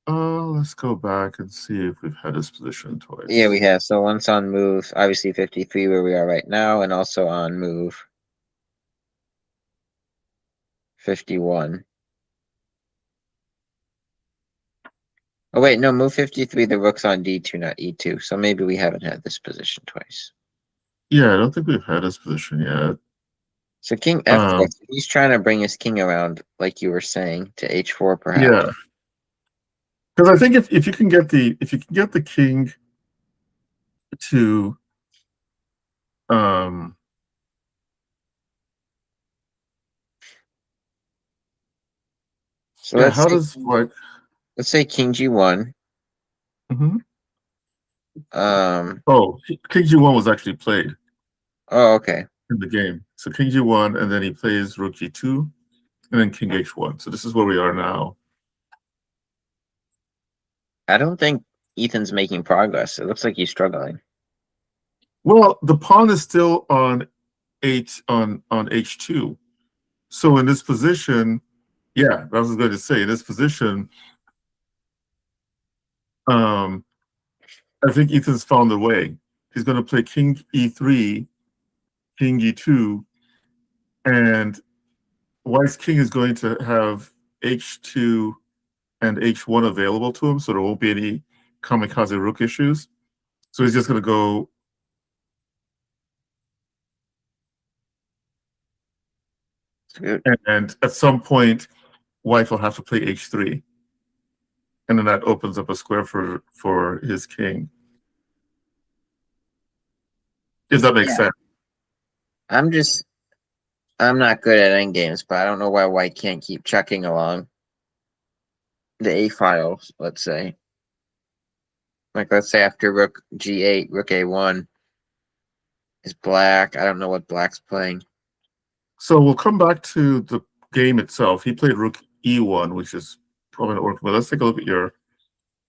let's go back and see if we've had this position twice. Yeah, we have. So once on move, obviously 53 where we are right now, and also on move 51. Oh wait, no, move 53, the rook's on d2, not e2. So maybe we haven't had this position twice. Yeah, I don't think we've had this position yet. So king f4, he's trying to bring his king around, like you were saying, to h4 perhaps. Yeah. Because I think if you can get the king to So yeah, how does what let's say king g1. mhm. Um King g1 was actually played oh okay. in the game. So king g1, and then he plays rook g2, and then king h1. So this is where we are now. I don't think Ethan's making progress. It looks like he's struggling. Well, the pawn is still on h2. So in this position, yeah, I was going to say, in this position, I think Ethan's found a way. He's going to play king e3, king e2, and White's king is going to have h2 and h1 available to him, so there won't be any kamikaze rook issues. So he's just going to go. And at some point, White will have to play h3. And then that opens up a square for his king. If that makes sense. I'm not good at endgames, but I don't know why White can't keep checking along the A files, let's say. Like, let's say after rook g8, rook a1 is black. I don't know what black's playing. So we'll come back to the game itself. He played rook e1, which is probably not working. But let's take a look at your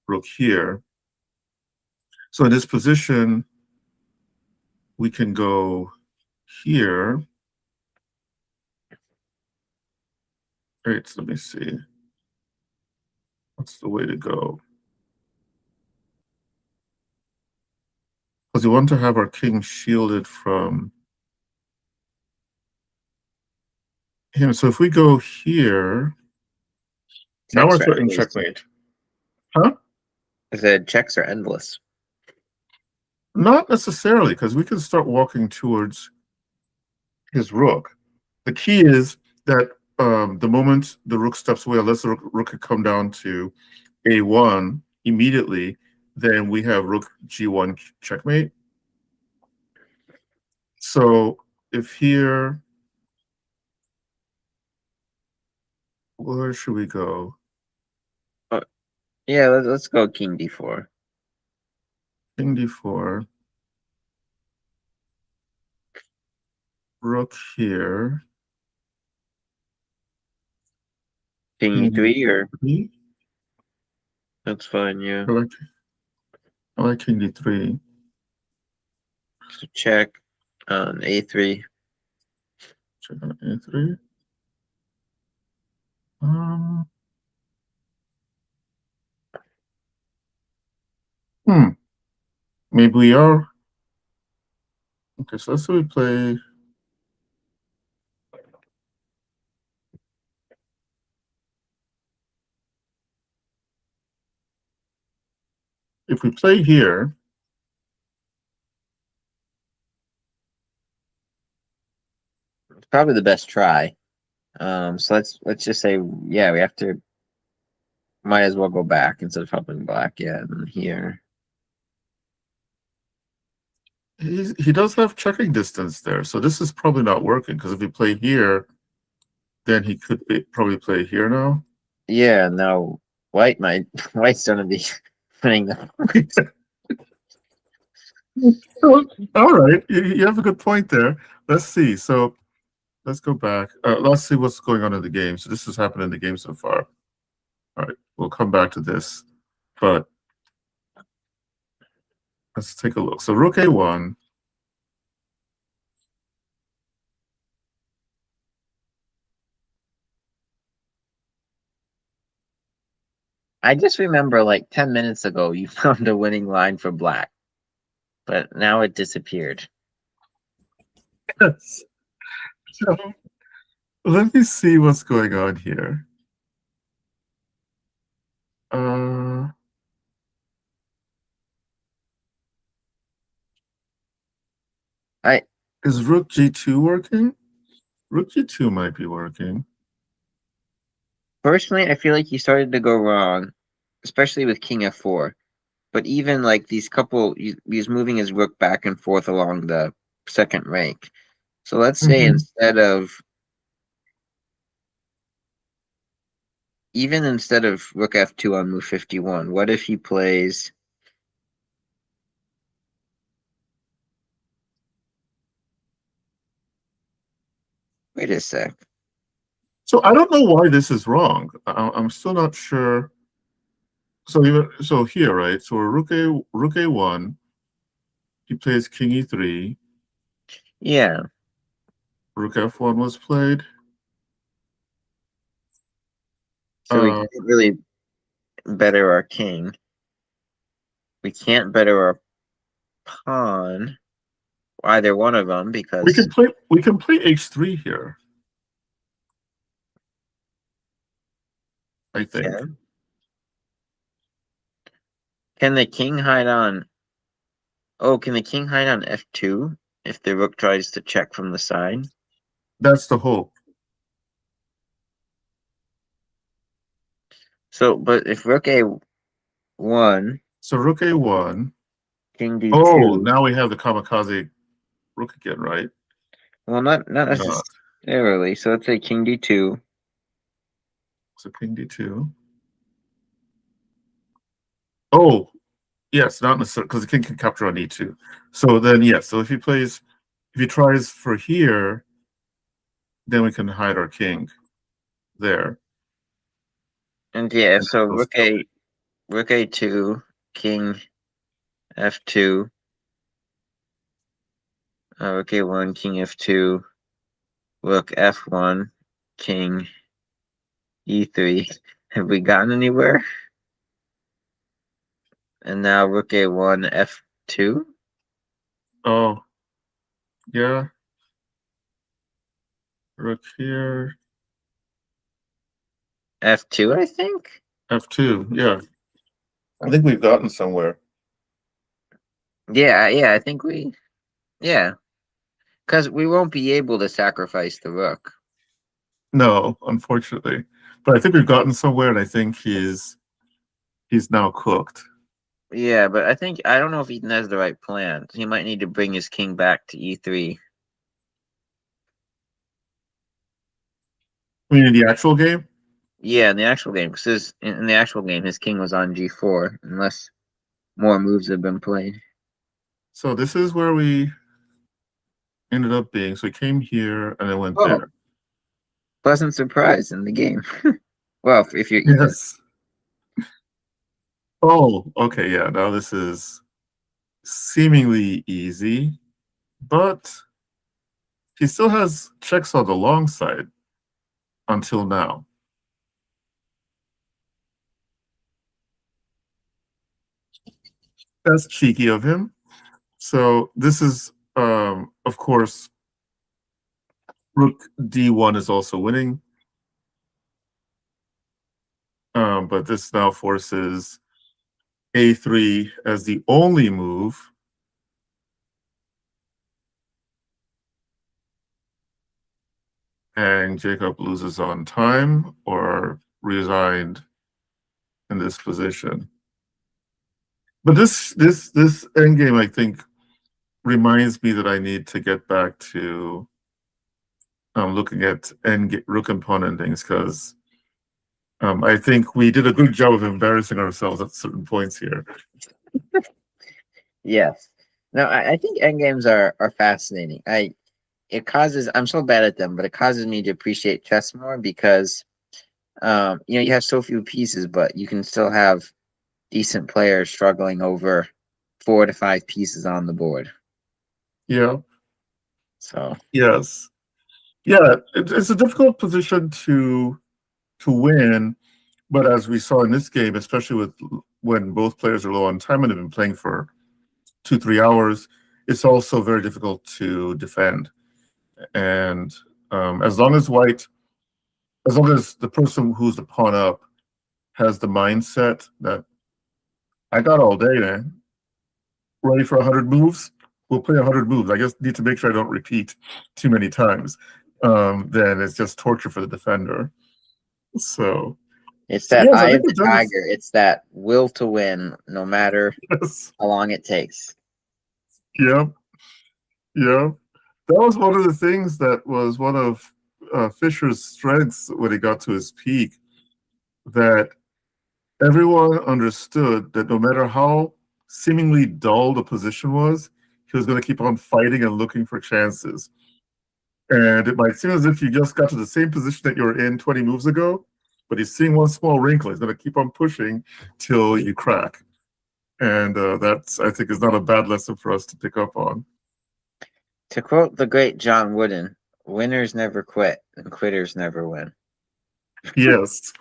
rook here. So in this position, we can go here. Right, so let me see. What's the way to go? Because we want to have our king shielded from him. So if we go here, now we're threatening checkmate. Huh? I said checks are endless. Not necessarily, because we can start walking towards his rook. The key is that the moment the rook steps away, unless the rook could come down to a1 immediately, then we have rook g1 checkmate. So if here, where should we go? Yeah, let's go king d4. King d4. Rook here. King e3 or e3. That's fine, yeah. I like king d3. So check on a3. Check on a3. Maybe we are. Okay, so let's say we play. If we play here, It's probably the best try. So let's just say, yeah, we have to. Might as well go back instead of helping black. Yeah, and here. he does have checking distance there, so this is probably not working, because if we play here, then he could probably play here now. Yeah, no, white's gonna be winning the. All right, you have a good point there. Let's see. So let's go back. Let's see what's going on in the game. So this has happened in the game so far. All right, we'll come back to this, but let's take a look. So rook a1. I just remember like 10 minutes ago you found a winning line for black, but now it disappeared. Yes. So let me see what's going on here. Is rook g2 working? Rook g2 might be working. Personally, I feel like he started to go wrong, especially with king f4. But even like these couple, he's moving his rook back and forth along the second rank. So let's say instead of rook f2 on move 51, what if he plays? Wait a sec. So I don't know why this is wrong. I'm still not sure. So here, right? So rook a1. He plays king e3. Yeah. Rook f1 was played. So we Uh, can't really better our king. We can't better our pawn. Either one of them because we can play h3 here, I think. can can the king hide on? Oh, can the king hide on f2 if the rook tries to check from the side? That's the hope. So, but if rook a1, So rook a1. king Oh, d2. now we have the kamikaze rook again, right? Well, not Not. necessarily. So let's say king d2. So king d2. Oh, yes, not necessarily because the king can capture on e2. So then, yes. So if he tries for here, then we can hide our king there. And yeah, And so we'll still be- rook a2, king f2, rook a1, king f2, rook f1, king e3. Have we gotten anywhere? And now rook a1, f2. Oh, yeah. Rook here. f2, I think. F2. Yeah. I think we've gotten somewhere. Yeah, I think yeah, because we won't be able to sacrifice the rook. No, unfortunately. But I think we've gotten somewhere, and I think he's now cooked. Yeah, but I don't know if Ethan has the right plan. He might need to bring his king back to e3. I mean, in the actual game. Yeah, in the actual game, because in the actual game, his king was on g4, unless more moves have been played. So this is where we ended up being. So we came here and then went Oh, there. pleasant surprise in the game. Well, if you're Ethan. Yes. Oh, okay. Yeah. Now this is seemingly easy, but he still has checks on the long side until now. That's cheeky of him. So this is, of course, rook d1 is also winning. But this now forces a3 as the only move. And Jacob loses on time or resigned in this position. But this endgame, I think, reminds me that I need to get back to looking at rook and pawn endings because I think we did a good job of embarrassing ourselves at certain points here. Yes. No, I think endgames are fascinating. I'm so bad at them, but it causes me to appreciate chess more because you have so few pieces, but you can still have decent players struggling over 4 to 5 pieces on the board. Yeah. So Yes. Yeah. It's a difficult position to win, but as we saw in this game, especially with when both players are low on time and have been playing for 2-3 hours, it's also very difficult to defend. And as long as as long as the person who's the pawn up has the mindset that I got all day, man, ready for 100 moves, we'll play 100 moves. I just need to make sure I don't repeat too many times. Then it's just torture for the defender. So, it's so that yes, I eye think of the we've done this. tiger. It's that will to win, no matter Yes. how long it takes. Yeah. Yeah. That was one of the things that was one of Fischer's strengths when he got to his peak, that everyone understood that no matter how seemingly dull the position was, he was going to keep on fighting and looking for chances. And it might seem as if you just got to the same position that you were in 20 moves ago, but he's seeing one small wrinkle. He's going to keep on pushing till you crack. And that's, I think, is not a bad lesson for us to pick up on. To quote the great John Wooden, winners never quit and quitters never win. Yes.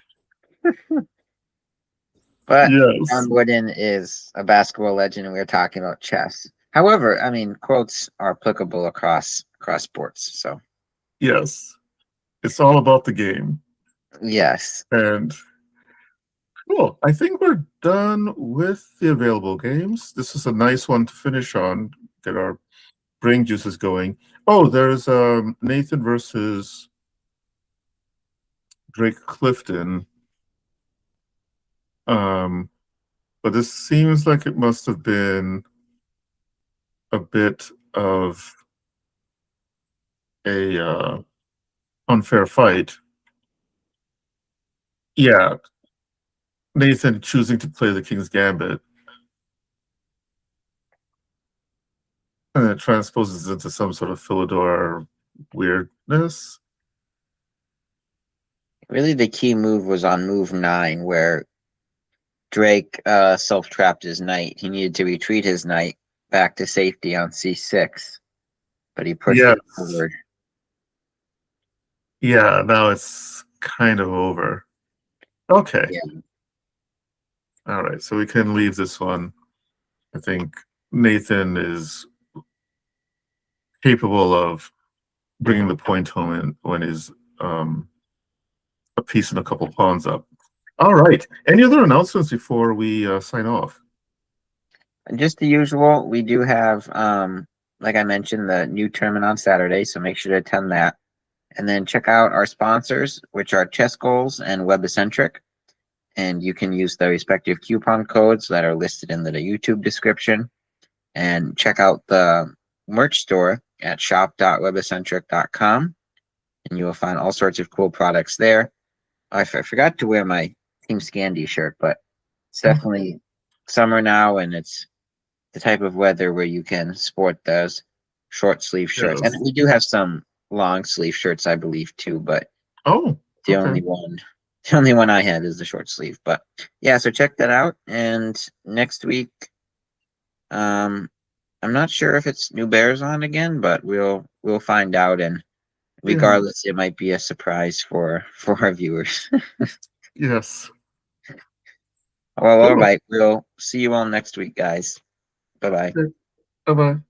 But Yes. John Wooden is a basketball legend, and we were talking about chess. However, I mean, quotes are applicable across sports. So Yes. It's all about the game. yes, And cool. I think we're done with the available games. This is a nice one to finish on, get our brain juices going. Oh, there's Nathan versus Drake Clifton. But this seems like it must have been a bit of a unfair fight. Yeah, Nathan choosing to play the King's Gambit, and it transposes into some sort of Philidor weirdness. really, the key move was on move 9, where Drake self-trapped his knight. He needed to retreat his knight back to safety on c6, but he pushed Yes. it forward. Yeah, now it's kind of over. Okay. Yeah. All right, so we can leave this one. I think Nathan is capable of bringing the point home when he's a piece and a couple pawns up. All right. Any other announcements before we sign off? And just the usual, we do have, like I mentioned, the new tournament on Saturday, so make sure to attend that. And then check out our sponsors, which are Chess Goals and Webeccentric. And you can use the respective coupon codes that are listed in the YouTube description. And check out the merch store at shop.webeccentric.com. And you will find all sorts of cool products there. I forgot to wear my Team Scandy shirt, but it's definitely summer now, and it's the type of weather where you can sport those short sleeve shirts. And Yes. we do have some long sleeve shirts, I believe, too, but Oh, the okay. only one I had is the short sleeve. But yeah, so check that out. And next week, um, I'm not sure if it's New Bears on again, but we'll find out. And Yeah. regardless, it might be a surprise for our viewers. Yes. Well, all Cool. right. We'll see you all next week, guys. Bye bye. Bye bye.